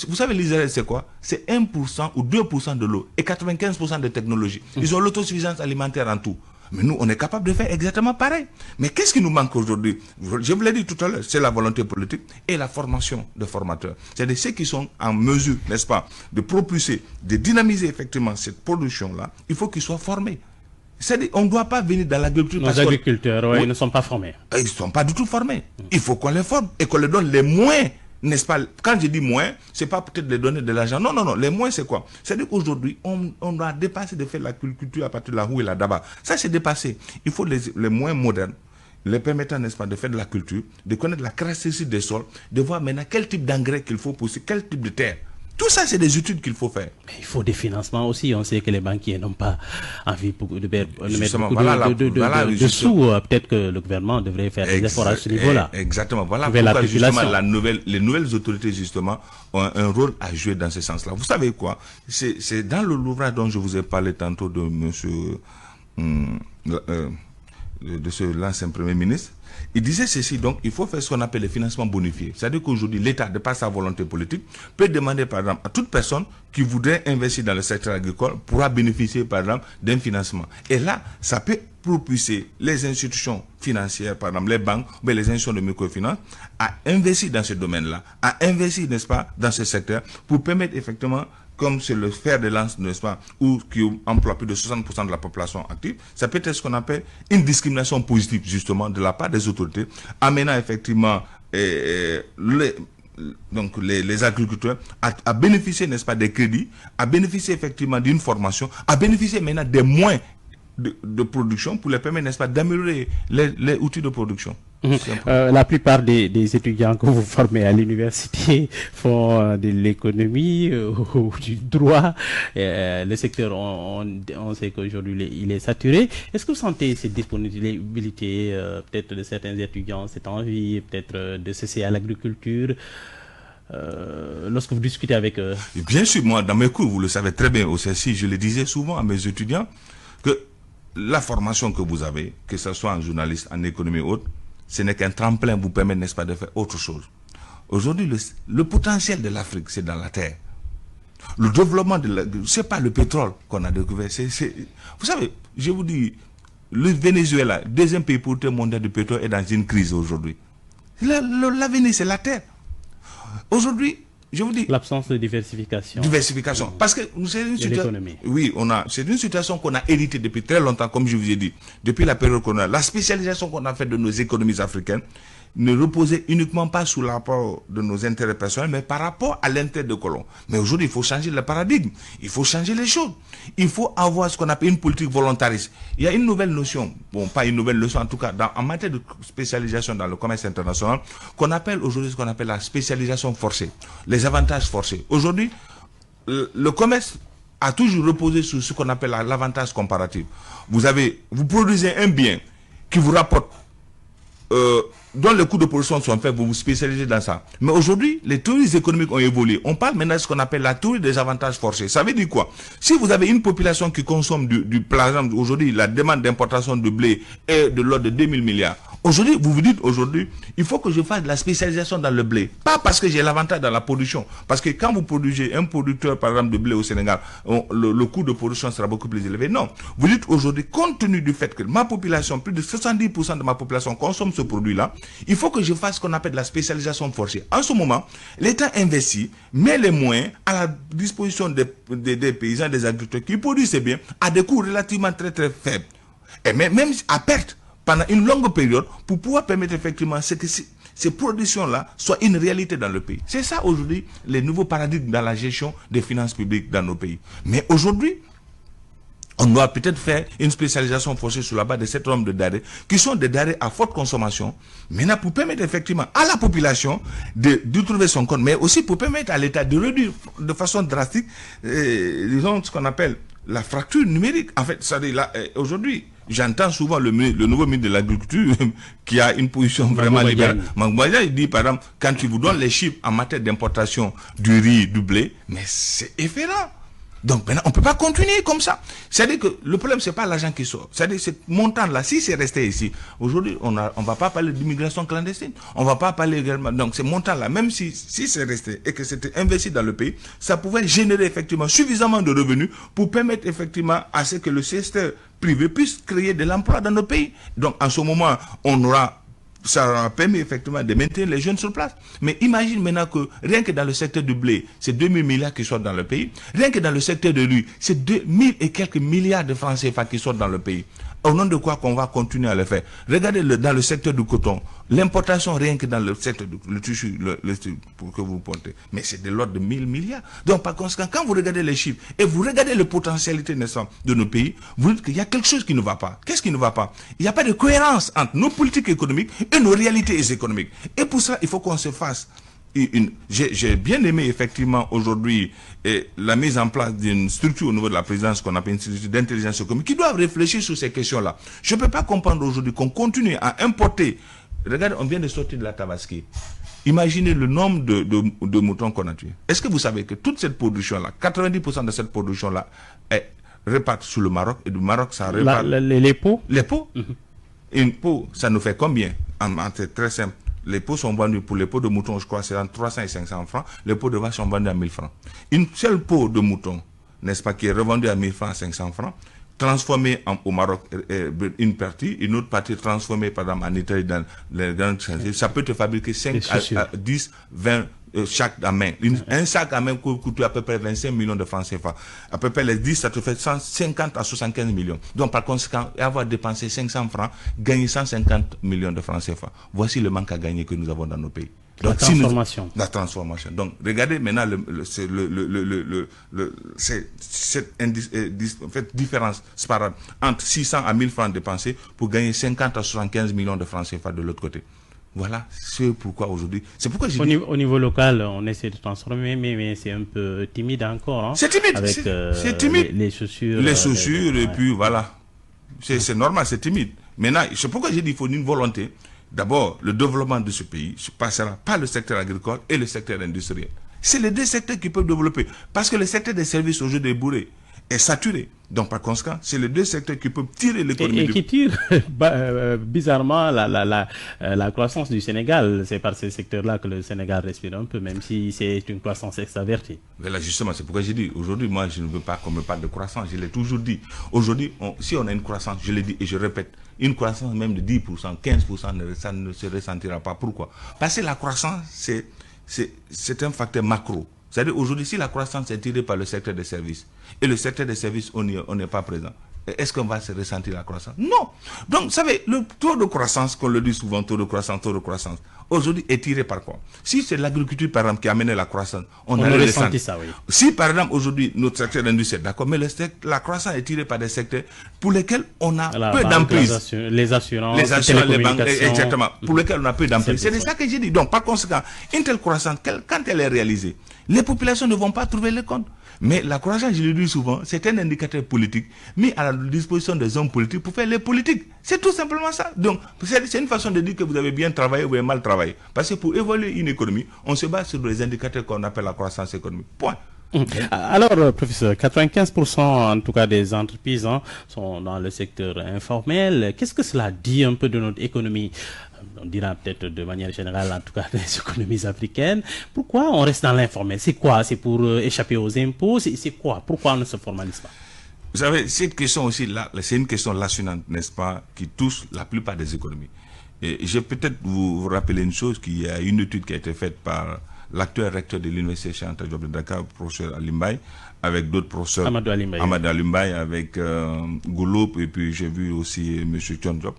vous savez, l'Israël, c'est quoi? C'est 1% ou 2% de l'eau et 95% de technologie. Ils ont l'autosuffisance alimentaire en tout. Mais nous, on est capable de faire exactement pareil. Mais qu'est-ce qui nous manque aujourd'hui? Je vous l'ai dit tout à l'heure, c'est la volonté politique et la formation de formateurs. C'est-à-dire ceux qui sont en mesure, n'est-ce pas, de propulser, de dynamiser effectivement cette production-là. Il faut qu'ils soient formés. C'est-à-dire, on ne doit pas venir dans l'agriculture. Nos agriculteurs, ils ne sont pas formés. Ils ne sont pas du tout formés. Il faut qu'on les forme et qu'on leur donne les moyens, n'est-ce pas? Quand je dis moyens, ce n'est pas peut-être les donner de l'argent. Non. Les moyens, c'est quoi? C'est-à-dire qu'aujourd'hui, on doit dépasser de faire l'agriculture à partir de la roue et la daba. Ça, c'est dépassé. Il faut les moyens modernes, les permettant, n'est-ce pas, de faire de la culture, de connaître la caractéristique des sols, de voir maintenant quel type d'engrais qu'il faut pousser, quel type de terre. Tout ça, c'est des études qu'il faut faire. Mais il faut des financements aussi. On sait que les banquiers n'ont pas envie de mettre beaucoup de sous. Peut-être que le gouvernement devrait faire des efforts à ce niveau-là. Exactement. Voilà pourquoi justement les nouvelles autorités justement ont un rôle à jouer dans ce sens-là. Vous savez quoi? C'est dans l'ouvrage dont je vous ai parlé tantôt de monsieur de ce l'ancien Premier ministre. Il disait ceci, donc il faut faire ce qu'on appelle le financement bonifié. C'est-à-dire qu'aujourd'hui, l'État, de par sa volonté politique, peut demander par exemple à toute personne qui voudrait investir dans le secteur agricole pourra bénéficier par exemple d'un financement. Et là, ça peut propulser les institutions financières, par exemple les banques, mais les institutions de microfinance, à investir dans ce domaine-là, à investir, n'est-ce pas, dans ce secteur, pour permettre effectivement, comme c'est le fer de lance, n'est-ce pas, ou qui emploie plus de 60% de la population active, ça peut être ce qu'on appelle une discrimination positive, justement, de la part des autorités, amenant effectivement les agriculteurs à bénéficier, n'est-ce pas, des crédits, à bénéficier effectivement d'une formation, à bénéficier maintenant des moyens de production pour les permettre, n'est-ce pas, d'améliorer les outils de production. La plupart des étudiants que vous formez à l'université font de l'économie ou du droit. Le secteur, on sait qu'aujourd'hui il est saturé. Est-ce que vous sentez cette disponibilité peut-être de certains étudiants, cette envie peut-être de cesser à l'agriculture lorsque vous discutez avec eux? Bien sûr, moi dans mes cours, vous le savez très bien au CSI, je le disais souvent à mes étudiants que la formation que vous avez, que ce soit en journaliste, en économie ou autre, ce n'est qu'un tremplin vous permet, n'est-ce pas, de faire autre chose. Aujourd'hui, le potentiel de l'Afrique, c'est dans la terre. Le développement c'est pas le pétrole qu'on a découvert. Vous savez, je vous dis, le Venezuela, deuxième pays producteur mondial de pétrole, est dans une crise aujourd'hui. L'avenir, c'est la terre. Aujourd'hui, je vous dis... L'absence de diversification. Diversification. Parce que c'est une situation... Oui, c'est une situation qu'on a héritée depuis très longtemps, comme je vous ai dit. Depuis la période qu'on a. La spécialisation qu'on a faite de nos économies africaines ne reposait uniquement pas sur l'apport de nos intérêts personnels, mais par rapport à l'intérêt de colons. Mais aujourd'hui, il faut changer le paradigme. Il faut changer les choses. Il faut avoir ce qu'on appelle une politique volontariste. Il y a une nouvelle notion, bon, pas une nouvelle notion, en tout cas, en matière de spécialisation dans le commerce international, qu'on appelle aujourd'hui ce qu'on appelle la spécialisation forcée, les avantages forcés. Aujourd'hui, le commerce a toujours reposé sur ce qu'on appelle l'avantage comparatif. Vous produisez un bien qui vous rapporte, dont les coûts de production sont faits, vous vous spécialisez dans ça. Mais aujourd'hui, les théories économiques ont évolué. On parle maintenant de ce qu'on appelle la théorie des avantages forcés. Ça veut dire quoi? Si vous avez une population qui consomme par exemple, aujourd'hui, la demande d'importation de blé est de l'ordre de 2000 milliards. Aujourd'hui, vous vous dites, aujourd'hui, il faut que je fasse de la spécialisation dans le blé. Pas parce que j'ai l'avantage dans la production. Parce que quand vous produisez un producteur, par exemple, de blé au Sénégal, le coût de production sera beaucoup plus élevé. Non. Vous dites aujourd'hui, compte tenu du fait que ma population, plus de 70% de ma population consomme ce produit-là, il faut que je fasse ce qu'on appelle de la spécialisation forcée. En ce moment, l'État investit, met les moyens à la disposition des paysans, des agriculteurs qui produisent ces biens à des coûts relativement très très faibles. Et même à perte, pendant une longue période, pour pouvoir permettre effectivement que ces productions-là soient une réalité dans le pays. C'est ça aujourd'hui les nouveaux paradigmes dans la gestion des finances publiques dans nos pays. Mais aujourd'hui, on doit peut-être faire une spécialisation forcée sur la base de cet nombre de denrées, qui sont des denrées à forte consommation, maintenant pour permettre effectivement à la population de trouver son compte, mais aussi pour permettre à l'État de réduire de façon drastique, disons, ce qu'on appelle la fracture numérique. En fait, aujourd'hui, j'entends souvent le nouveau ministre de l'Agriculture qui a une position vraiment libérale. Mangouaya, il dit, par exemple, quand tu vous donnes les chiffres en matière d'importation du riz, du blé, mais c'est effrayant. Donc maintenant, on ne peut pas continuer comme ça. C'est-à-dire que le problème, ce n'est pas l'argent qui sort. C'est-à-dire que ce montant-là, si c'est resté ici, aujourd'hui, on ne va pas parler d'immigration clandestine. On ne va pas parler également. Donc ce montant-là, même si c'est resté et que c'était investi dans le pays, ça pouvait générer effectivement suffisamment de revenus pour permettre effectivement à ce que le secteur privé puisse créer de l'emploi dans nos pays. Donc en ce moment, ça aura permis effectivement de maintenir les jeunes sur place. Mais imagine maintenant que rien que dans le secteur du blé, c'est 2000 milliards qui sortent dans le pays. Rien que dans le secteur de l'huile, c'est 2000 et quelques milliards de francs CFA qui sortent dans le pays. Au nom de quoi qu'on va continuer à le faire? Regardez dans le secteur du coton, l'importation rien que dans le secteur du tissu, pour que vous portez, mais c'est de l'ordre de 1000 milliards. Donc par conséquent, quand vous regardez les chiffres et vous regardez les potentialités de nos pays, vous dites qu'il y a quelque chose qui ne va pas. Qu'est-ce qui ne va pas? Il n'y a pas de cohérence entre nos politiques économiques et nos réalités économiques. Et pour ça, il faut qu'on se fasse j'ai bien aimé effectivement aujourd'hui la mise en place d'une structure au niveau de la présidence qu'on appelle une structure d'intelligence économique qui doit réfléchir sur ces questions-là. Je ne peux pas comprendre aujourd'hui qu'on continue à importer. Regardez, on vient de sortir de la Tabaski. Imaginez le nombre de moutons qu'on a tués. Est-ce que vous savez que toute cette production-là, 90% de cette production-là est répartie sur le Maroc, et du Maroc, ça répare... Les pots? Les pots. Une pot, ça nous fait combien? C'est très simple. Les pots sont vendus, pour les pots de mouton, je crois, c'est entre 300 et 500 francs. Les pots de vache sont vendus à 1000 francs. Une seule peau de mouton, n'est-ce pas, qui est revendue à 1000 francs, 500 francs, transformée au Maroc, une partie, une autre partie transformée, par exemple, en Italie, dans les grandes chantiers, ça peut te fabriquer 5 à 10, 20 chaque à main. Un sac à main coûte à peu près 25 millions de francs CFA. À peu près les 10, ça te fait 150 à 75 millions. Donc par conséquent, avoir dépensé 500 francs, gagner 150 millions de francs CFA. Voici le manque à gagner que nous avons dans nos pays. Donc, la transformation. La transformation. Donc regardez maintenant cette différence entre 600 à 1000 francs dépensés pour gagner 50 à 75 millions de francs CFA de l'autre côté. Voilà c'est pourquoi aujourd'hui. C'est pourquoi au niveau local, on essaie de transformer, mais c'est un peu timide encore. Hein, c'est timide. Avec c'est timide. Les chaussures. Les chaussures, et puis voilà. C'est normal, c'est timide. Maintenant, c'est pourquoi j'ai dit qu'il faut une volonté. D'abord, le développement de ce pays passera par le secteur agricole et le secteur industriel. C'est les deux secteurs qui peuvent développer. Parce que le secteur des services aujourd'hui est bourré, est saturé. Donc, par conséquent, c'est les deux secteurs qui peuvent tirer l'économie. Et qui tirent bizarrement la croissance du Sénégal. C'est par ces secteurs-là que le Sénégal respire un peu, même si c'est une croissance extravertie. Voilà, justement, c'est pourquoi j'ai dit, aujourd'hui, moi, je ne veux pas qu'on me parle de croissance. Je l'ai toujours dit. Aujourd'hui, si on a une croissance, je l'ai dit et je répète, une croissance même de 10%, 15%, ça ne se ressentira pas. Pourquoi? Parce que la croissance, c'est un facteur macro. C'est-à-dire aujourd'hui, si la croissance est tirée par le secteur des services, et le secteur des services, on n'est pas présent, est-ce qu'on va se ressentir la croissance? Non. Donc, vous savez, le taux de croissance, qu'on le dit souvent, taux de croissance, aujourd'hui est tiré par quoi? Si c'est l'agriculture, par exemple, qui a amené la croissance, on a ressenti ça, oui. Si, par exemple, aujourd'hui, notre secteur d'industrie, d'accord, mais la croissance est tirée par des secteurs pour lesquels on a peu d'emprise. Les assurances, les banques, exactement, pour lesquels on a peu d'emprise. C'est de ça que j'ai dit. Donc, par conséquent, une telle croissance, quand elle est réalisée, les populations ne vont pas trouver le compte. Mais la croissance, je le dis souvent, c'est un indicateur politique mis à la disposition des hommes politiques pour faire les politiques. C'est tout simplement ça. Donc, c'est une façon de dire que vous avez bien travaillé ou vous avez mal travaillé. Parce que pour évaluer une économie, on se base sur les indicateurs qu'on appelle la croissance économique. Point. Alors, professeur, 95% en tout cas des entreprises sont dans le secteur informel. Qu'est-ce que cela dit un peu de notre économie? On dira peut-être de manière générale, en tout cas des économies africaines. Pourquoi on reste dans l'informel? C'est quoi? C'est pour échapper aux impôts? C'est quoi? Pourquoi on ne se formalise pas? Vous savez, cette question aussi, là, c'est une question lassonante, n'est-ce pas, qui touche la plupart des économies. Et je vais peut-être vous rappeler une chose, qu'il y a une étude qui a été faite par l'actuel recteur de l'Université Cheikh Anta Diop de Dakar, professeur Alimbaye, avec d'autres professeurs, Amadou Alimbaye, avec Gouloup, et puis j'ai vu aussi M. John Diop,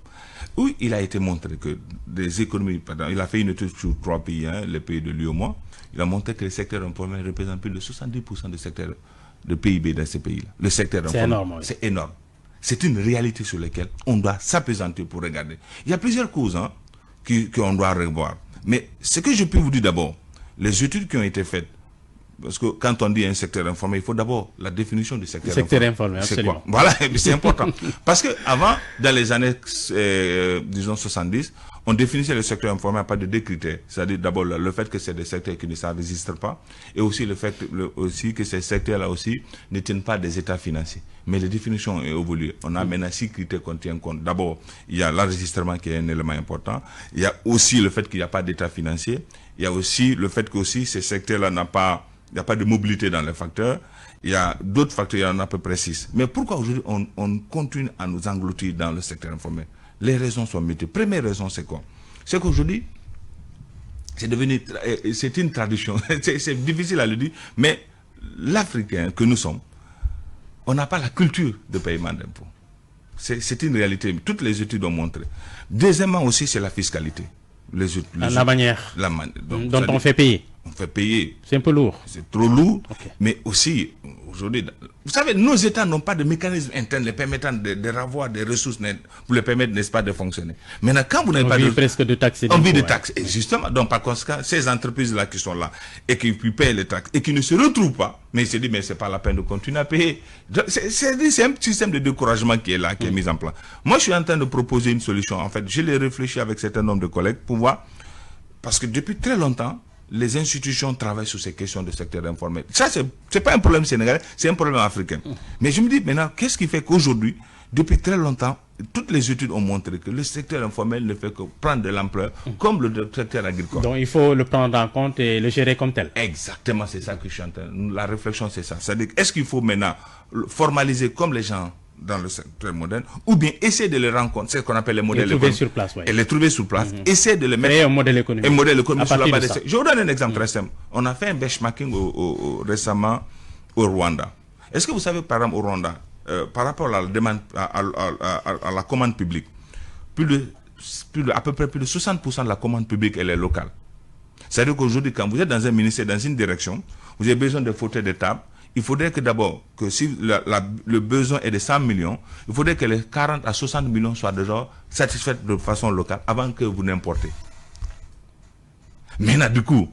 où il a été montré que des économies, pardon, il a fait une étude sur 3 pays, les pays de l'UEMOA, il a montré que le secteur informel représente plus de 70% du secteur de PIB dans ces pays-là. Le secteur informel, c'est énorme. Oui. C'est énorme. C'est une réalité sur laquelle on doit s'appesantir pour regarder. Il y a plusieurs causes qu'on doit revoir. Mais ce que je peux vous dire d'abord, les études qui ont été faites, parce que quand on dit un secteur informel, il faut d'abord la définition du secteur informel. C'est quoi? Voilà, c'est important. Parce que avant, dans les années, disons 70, on définissait le secteur informel à partir de 2 critères. C'est-à-dire d'abord le fait que c'est des secteurs qui ne s'enregistrent pas, et aussi le fait aussi que ces secteurs-là aussi ne tiennent pas des états financiers. Mais les définitions ont évolué. On a maintenant 6 critères qu'on tient compte. D'abord, il y a l'enregistrement qui est un élément important. Il y a aussi le fait qu'il n'y a pas d'état financier. Il y a aussi le fait que aussi ces secteurs-là il n'y a pas de mobilité dans les facteurs. Il y a d'autres facteurs, il y en a à peu près 6. Mais pourquoi aujourd'hui on continue à nous engloutir dans le secteur informel? Les raisons sont multiples. Première raison, c'est quoi? C'est qu'aujourd'hui, c'est une tradition. C'est difficile à le dire, mais l'Africain que nous sommes, on n'a pas la culture de paiement d'impôts. C'est une réalité. Toutes les études ont montré. Deuxièmement aussi, c'est la fiscalité. La manière dont on fait payer. On fait payer. C'est un peu lourd. C'est trop lourd. Okay. Mais aussi, aujourd'hui, vous savez, nos États n'ont pas de mécanisme interne les permettant de revoir des ressources pour les permettre, n'est-ce pas, de fonctionner. Maintenant, quand vous n'avez pas presque de taxes. On vit de taxes. Et justement, donc par conséquent, ces entreprises-là qui sont là et qui paient les taxes et qui ne se retrouvent pas, mais ils se disent, mais c'est pas la peine de continuer à payer. C'est un système de découragement qui est là, qui est mis en place. Moi, je suis en train de proposer une solution. En fait, je l'ai réfléchi avec un certain nombre de collègues pour voir, parce que depuis très longtemps, les institutions travaillent sur ces questions de secteur informel. Ça, c'est pas un problème sénégalais, c'est un problème africain. Mais je me dis maintenant, qu'est-ce qui fait qu'aujourd'hui, depuis très longtemps, toutes les études ont montré que le secteur informel ne fait que prendre de l'ampleur, comme le secteur agricole. Donc il faut le prendre en compte et le gérer comme tel. Exactement, c'est ça que je suis en train. La réflexion, c'est ça. C'est-à-dire, est-ce qu'il faut maintenant formaliser comme les gens dans le secteur moderne, ou bien essayer de les rencontrer, c'est ce qu'on appelle les modèles économiques. Sur place, ouais. Et les trouver sur place, essayer de les mettre... Et un modèle économique. Un modèle économique sur la base de ça. Je vous donne un exemple très simple. On a fait un benchmarking récemment au Rwanda. Est-ce que vous savez, par exemple, au Rwanda, par rapport à la demande, à la commande publique, à peu près plus de 60% de la commande publique, elle est locale. C'est-à-dire qu'aujourd'hui, quand vous êtes dans un ministère, dans une direction, vous avez besoin de fauteuils de table. Il faudrait que d'abord, que si le besoin est de 100 millions, il faudrait que les 40 à 60 millions soient déjà satisfaits de façon locale avant que vous n'importez. Maintenant, du coup,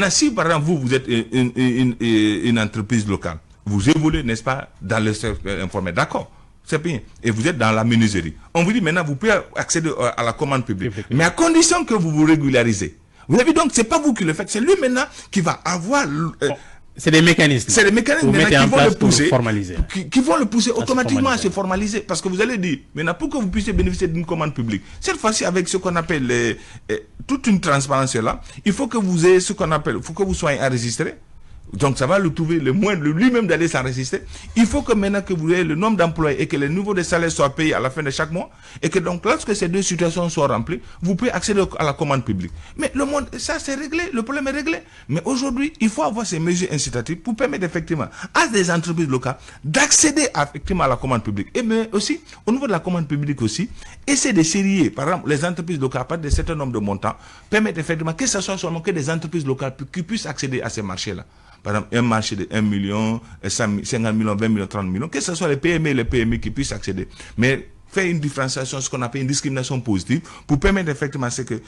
si par exemple vous êtes une entreprise locale, vous évoluez, n'est-ce pas, dans le secteur informel, d'accord, c'est bien, et vous êtes dans la menuiserie. On vous dit maintenant, vous pouvez accéder à la commande publique, mais à condition que vous vous régularisez. Vous avez donc, c'est pas vous qui le faites, c'est lui maintenant qui va avoir... C'est des mécanismes. C'est des mécanismes qui vont le pousser, qui vont le pousser automatiquement à se formaliser. Parce que vous allez dire, maintenant, pour que vous puissiez bénéficier d'une commande publique, cette fois-ci, avec ce qu'on appelle toute une transparence là, il faut que vous ayez ce qu'on appelle, il faut que vous soyez enregistré. Donc ça va le trouver le moins lui-même d'aller s'en résister. Il faut que maintenant que vous ayez le nombre d'employés et que le niveau des salaires soit payé à la fin de chaque mois et que donc lorsque ces deux situations soient remplies, vous pouvez accéder à la commande publique. Mais le monde, ça c'est réglé, le problème est réglé. Mais aujourd'hui, il faut avoir ces mesures incitatives pour permettre effectivement à des entreprises locales d'accéder effectivement à la commande publique. Et mais aussi, au niveau de la commande publique aussi, essayer de sérier, par exemple, les entreprises locales à partir d'un certain nombre de montants, permettre effectivement que ce soit seulement que des entreprises locales qui puissent accéder à ces marchés-là. Par exemple, un marché de 1 million, 50 millions, 20 millions, 30 millions, que ce soit les PME et les PMI qui puissent accéder. Mais faire une différenciation, ce qu'on appelle une discrimination positive, pour permettre effectivement que,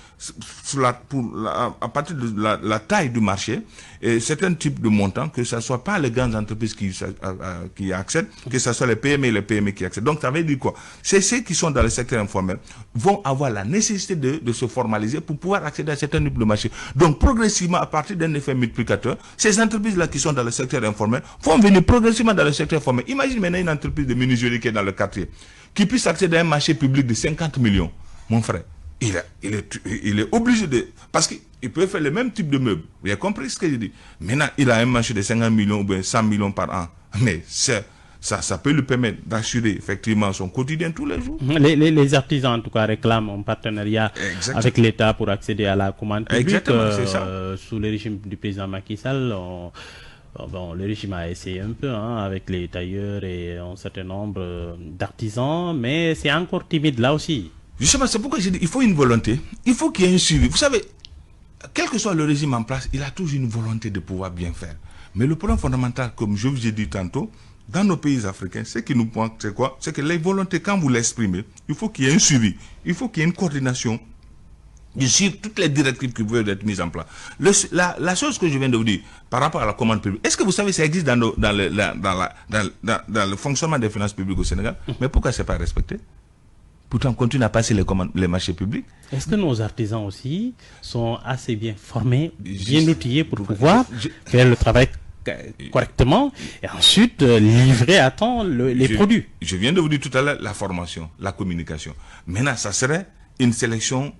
à partir de la taille du marché, et certains types de montants, que ce ne soit pas les grandes entreprises qui accèdent, que ce soit les PME et les PMI qui accèdent. Donc, ça veut dire quoi? C'est ceux qui sont dans le secteur informel vont avoir la nécessité de se formaliser pour pouvoir accéder à certains types de marchés. Donc, progressivement, à partir d'un effet multiplicateur, ces entreprises-là qui sont dans le secteur informel vont venir progressivement dans le secteur formel. Imagine maintenant une entreprise de menuiserie qui est dans le quartier, qui puisse accéder à un marché public de 50 millions, mon frère, il est obligé de... Parce qu'il peut faire le même type de meubles. Vous avez compris ce que je dis? Maintenant, il a un marché de 50 millions ou bien 100 millions par an. Mais ça peut lui permettre d'assurer effectivement son quotidien tous les jours. Les artisans, en tout cas, réclament un partenariat avec l'État pour accéder à la commande publique. Exactement, c'est ça. Sous le régime du président Macky Sall, bon, le régime a essayé un peu avec les tailleurs et un certain nombre d'artisans, mais c'est encore timide là aussi. Justement, c'est pourquoi j'ai dit il faut une volonté, il faut qu'il y ait un suivi. Vous savez, quel que soit le régime en place, il a toujours une volonté de pouvoir bien faire. Mais le problème fondamental, comme je vous ai dit tantôt, dans nos pays africains, ce qui nous manque, c'est quoi? C'est que les volontés, quand vous l'exprimez, il faut qu'il y ait un suivi, il faut qu'il y ait une coordination de suivre toutes les directives qui peuvent être mises en place. La chose que je viens de vous dire par rapport à la commande publique, est-ce que vous savez ça existe dans le fonctionnement des finances publiques au Sénégal? Mais pourquoi ce n'est pas respecté? Pourtant, on continue à passer les marchés publics. Est-ce que nos artisans aussi sont assez bien formés, bien outillés pour pouvoir faire le travail correctement et ensuite livrer à temps les produits? Je viens de vous dire tout à l'heure la formation, la communication. Maintenant, ça serait une sélection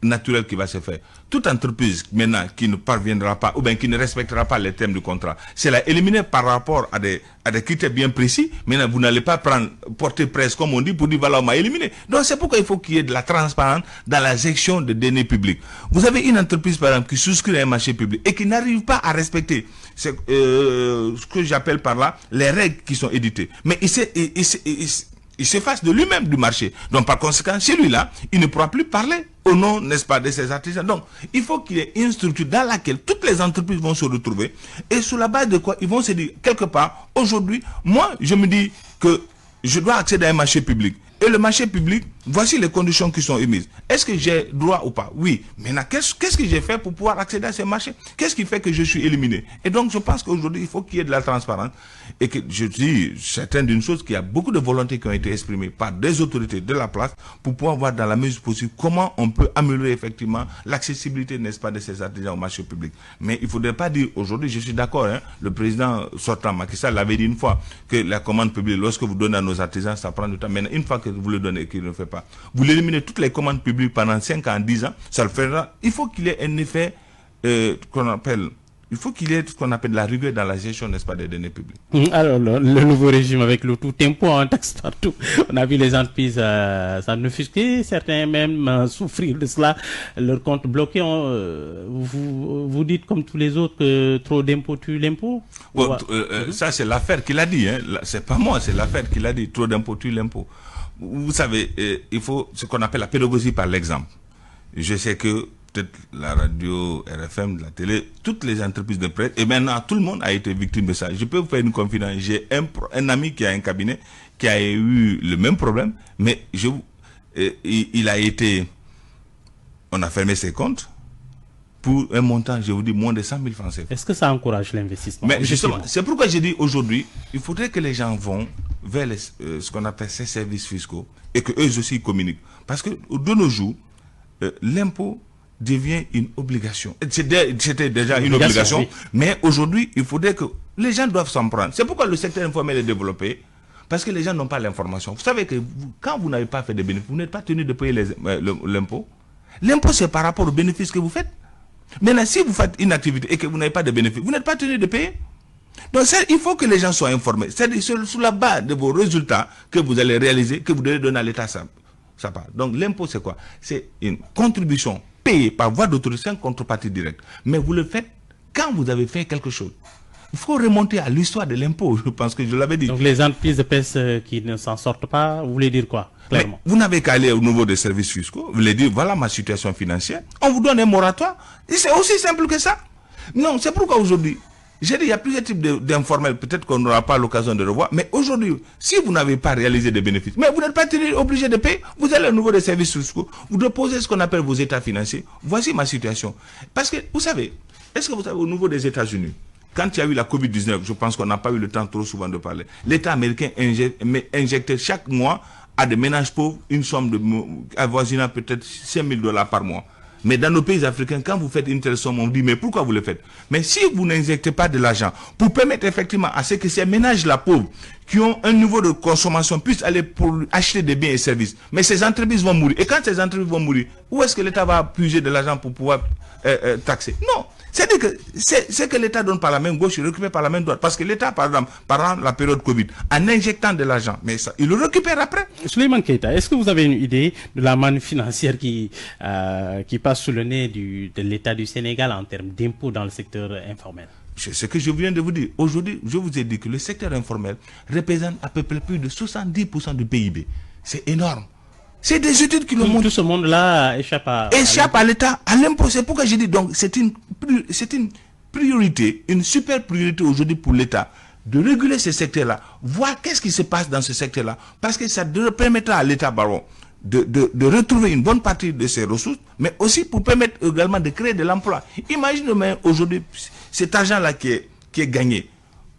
naturel qui va se faire. Toute entreprise maintenant qui ne parviendra pas ou bien qui ne respectera pas les termes du contrat, c'est la éliminer par rapport à des critères bien précis. Maintenant, vous n'allez pas porter presse comme on dit pour dire voilà, on m'a éliminé. Donc c'est pourquoi il faut qu'il y ait de la transparence dans la gestion des deniers publics. Vous avez une entreprise par exemple qui souscrit à un marché public et qui n'arrive pas à respecter ce que j'appelle par là les règles qui sont éditées. Mais il s'efface de lui-même du marché. Donc par conséquent, celui-là, il ne pourra plus parler au nom, n'est-ce pas, de ces artisans. Donc, il faut qu'il y ait une structure dans laquelle toutes les entreprises vont se retrouver et sur la base de quoi ils vont se dire, quelque part, aujourd'hui, moi, je me dis que je dois accéder à un marché public. Et le marché public, voici les conditions qui sont émises. Est-ce que j'ai droit ou pas? Oui. Maintenant, qu'est-ce que j'ai fait pour pouvoir accéder à ce marché? Qu'est-ce qui fait que je suis éliminé? Et donc, je pense qu'aujourd'hui, il faut qu'il y ait de la transparence. Et que je dis certain d'une chose, qu'il y a beaucoup de volontés qui ont été exprimées par des autorités de la place pour pouvoir voir dans la mesure possible comment on peut améliorer effectivement l'accessibilité, n'est-ce pas, de ces artisans au marché public. Mais il ne faudrait pas dire, aujourd'hui, je suis d'accord, le président sortant Macky Sall l'avait dit une fois, que la commande publique, lorsque vous donnez à nos artisans, ça prend du temps. Maintenant, une fois que vous le donnez et qu'il ne le fait pas, vous l'éliminez toutes les commandes publiques pendant 5 ans, 10 ans, ça le fera. Il faut qu'il y ait un effet qu'on appelle... Il faut qu'il y ait ce qu'on appelle la rigueur dans la gestion, n'est-ce pas, des données publiques. Alors, le nouveau régime avec le tout impôt en taxe partout, on a vu les entreprises s'en offusquer, certains même souffrir de cela, leur compte bloqué. Vous dites comme tous les autres que trop d'impôts tue l'impôt? Bon, ça, c'est l'affaire qu'il a dit. C'est pas moi, c'est l'affaire qu'il a dit. Trop d'impôts tue l'impôt. Vous savez, il faut ce qu'on appelle la pédagogie par l'exemple. Je sais que peut-être la radio, RFM, la télé, toutes les entreprises de presse, et maintenant tout le monde a été victime de ça. Je peux vous faire une confidence. J'ai un ami qui a un cabinet qui a eu le même problème, mais il a été... On a fermé ses comptes pour un montant, je vous dis, moins de 100 000 francs CFA. Est-ce que ça encourage l'investissement? Mais justement, c'est pourquoi j'ai dit aujourd'hui, il faudrait que les gens vont vers ce qu'on appelle ces services fiscaux et qu'eux aussi communiquent. Parce que de nos jours, l'impôt devient une obligation. C'était déjà une obligation, oui. Mais aujourd'hui, il faudrait que les gens doivent s'en prendre. C'est pourquoi le secteur informel est développé, parce que les gens n'ont pas l'information. Vous savez que quand vous n'avez pas fait de bénéfices, vous n'êtes pas tenu de payer l'impôt. L'impôt, c'est par rapport aux bénéfices que vous faites. Maintenant, si vous faites une activité et que vous n'avez pas de bénéfices, vous n'êtes pas tenu de payer. Donc, il faut que les gens soient informés. C'est sous la base de vos résultats que vous allez réaliser, que vous devez donner à l'État sa part. Donc, l'impôt, c'est quoi? C'est une contribution payée par voie d'autorité sans contrepartie directe. Mais vous le faites quand vous avez fait quelque chose. Il faut remonter à l'histoire de l'impôt, je pense que je l'avais dit. Donc, les entreprises de presse qui ne s'en sortent pas, vous voulez dire quoi, clairement? Mais vous n'avez qu'à aller au niveau des services fiscaux, vous voulez dire, voilà ma situation financière, on vous donne un moratoire, et c'est aussi simple que ça. Non, c'est pourquoi aujourd'hui, j'ai dit, il y a plusieurs types d'informels, peut-être qu'on n'aura pas l'occasion de revoir, mais aujourd'hui, si vous n'avez pas réalisé des bénéfices, mais vous n'êtes pas obligé de payer, vous allez au niveau des services fiscaux, vous déposez ce qu'on appelle vos états financiers, voici ma situation. Parce que, vous savez, est-ce que vous savez, au niveau des États-Unis, quand il y a eu la Covid-19, je pense qu'on n'a pas eu le temps trop souvent de parler, l'État américain injectait chaque mois à des ménages pauvres une somme avoisinant peut-être $5,000 par mois. Mais dans nos pays africains, quand vous faites une telle somme, on dit, mais pourquoi vous le faites? Mais si vous n'injectez pas de l'argent pour permettre effectivement à ce que ces ménages-là pauvres, qui ont un niveau de consommation, puissent aller pour acheter des biens et services, mais ces entreprises vont mourir. Et quand ces entreprises vont mourir, où est-ce que l'État va puiser de l'argent pour pouvoir taxer? Non. C'est-à-dire que c'est que l'État donne par la main gauche, il récupère par la main droite. Parce que l'État, par exemple, pendant la période Covid, en injectant de l'argent, mais ça, il le récupère après. Souleymane Keita, est-ce que vous avez une idée de la manne financière qui passe sous le nez de l'État du Sénégal en termes d'impôts dans le secteur informel? C'est ce que je viens de vous dire. Aujourd'hui, je vous ai dit que le secteur informel représente à peu près plus de 70% du PIB. C'est énorme. C'est des études qui le montrent. Tout ce monde-là échappe à l'État, à l'impôt. C'est pourquoi j'ai dit, donc, c'est une priorité, une super priorité aujourd'hui pour l'État de réguler ce secteur-là, voir qu'est-ce qui se passe dans ce secteur-là, parce que ça permettra à l'État baron de retrouver une bonne partie de ses ressources, mais aussi pour permettre également de créer de l'emploi. Imaginez aujourd'hui cet argent-là qui est gagné.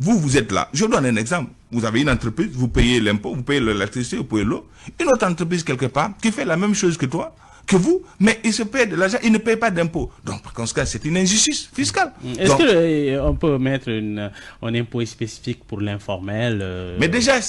Vous êtes là. Je donne un exemple. Vous avez une entreprise, vous payez l'impôt, vous payez l'électricité, vous payez l'eau. Une autre entreprise quelque part qui fait la même chose que toi, que vous, mais il se paye de l'argent, il ne paye pas d'impôt. Donc, par conséquent, c'est une injustice fiscale. Est-ce qu'on peut mettre un impôt spécifique pour l'informel mais déjà,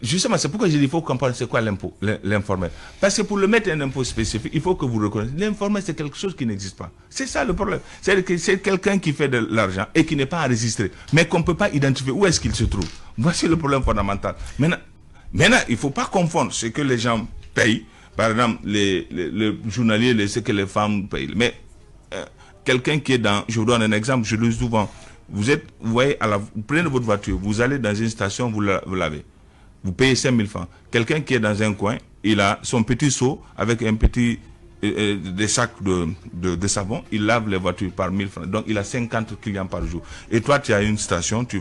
justement, c'est pourquoi je dis qu'il faut comprendre c'est quoi l'impôt, l'informel. Parce que pour le mettre un impôt spécifique, il faut que vous reconnaissiez. L'informel, c'est quelque chose qui n'existe pas. C'est ça le problème. C'est-à-dire que c'est quelqu'un qui fait de l'argent et qui n'est pas enregistré, mais qu'on ne peut pas identifier où est-ce qu'il se trouve. Voici le problème fondamental. Maintenant il ne faut pas confondre ce que les gens payent, par exemple, les journaliers, ce que les femmes payent. Mais quelqu'un qui est dans... Je vous donne un exemple, je le dis souvent. Vous voyez, vous prenez votre voiture, vous allez dans une station, vous l'avez. Vous payez 5,000 francs. Quelqu'un qui est dans un coin, il a son petit seau avec un petit des sacs de savon, il lave les voitures par 1,000 francs. Donc il a 50 clients par jour. Et toi, tu as une station, tu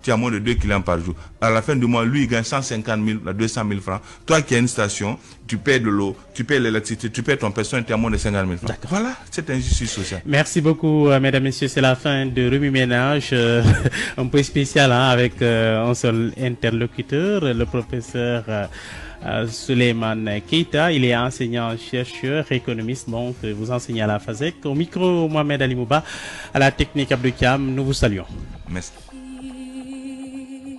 as moins de 2 clients par jour. À la fin du mois, lui, il gagne 150 000 à 200 000 francs. Toi qui as une station, tu paies de l'eau, tu paies l'électricité, tu paies ton personnel, tu as moins de 50 000 francs. Voilà, c'est injustice sociale. Merci beaucoup, mesdames, messieurs. C'est la fin de Remue Ménage, un peu spécial, hein, avec un seul interlocuteur, le professeur Souleymane Keita. Il est enseignant, chercheur, économiste, donc vous enseignez à la FASEC. Au micro, Mohamed Ali Mouba, à la technique Abdou Kiam, nous vous saluons. Merci.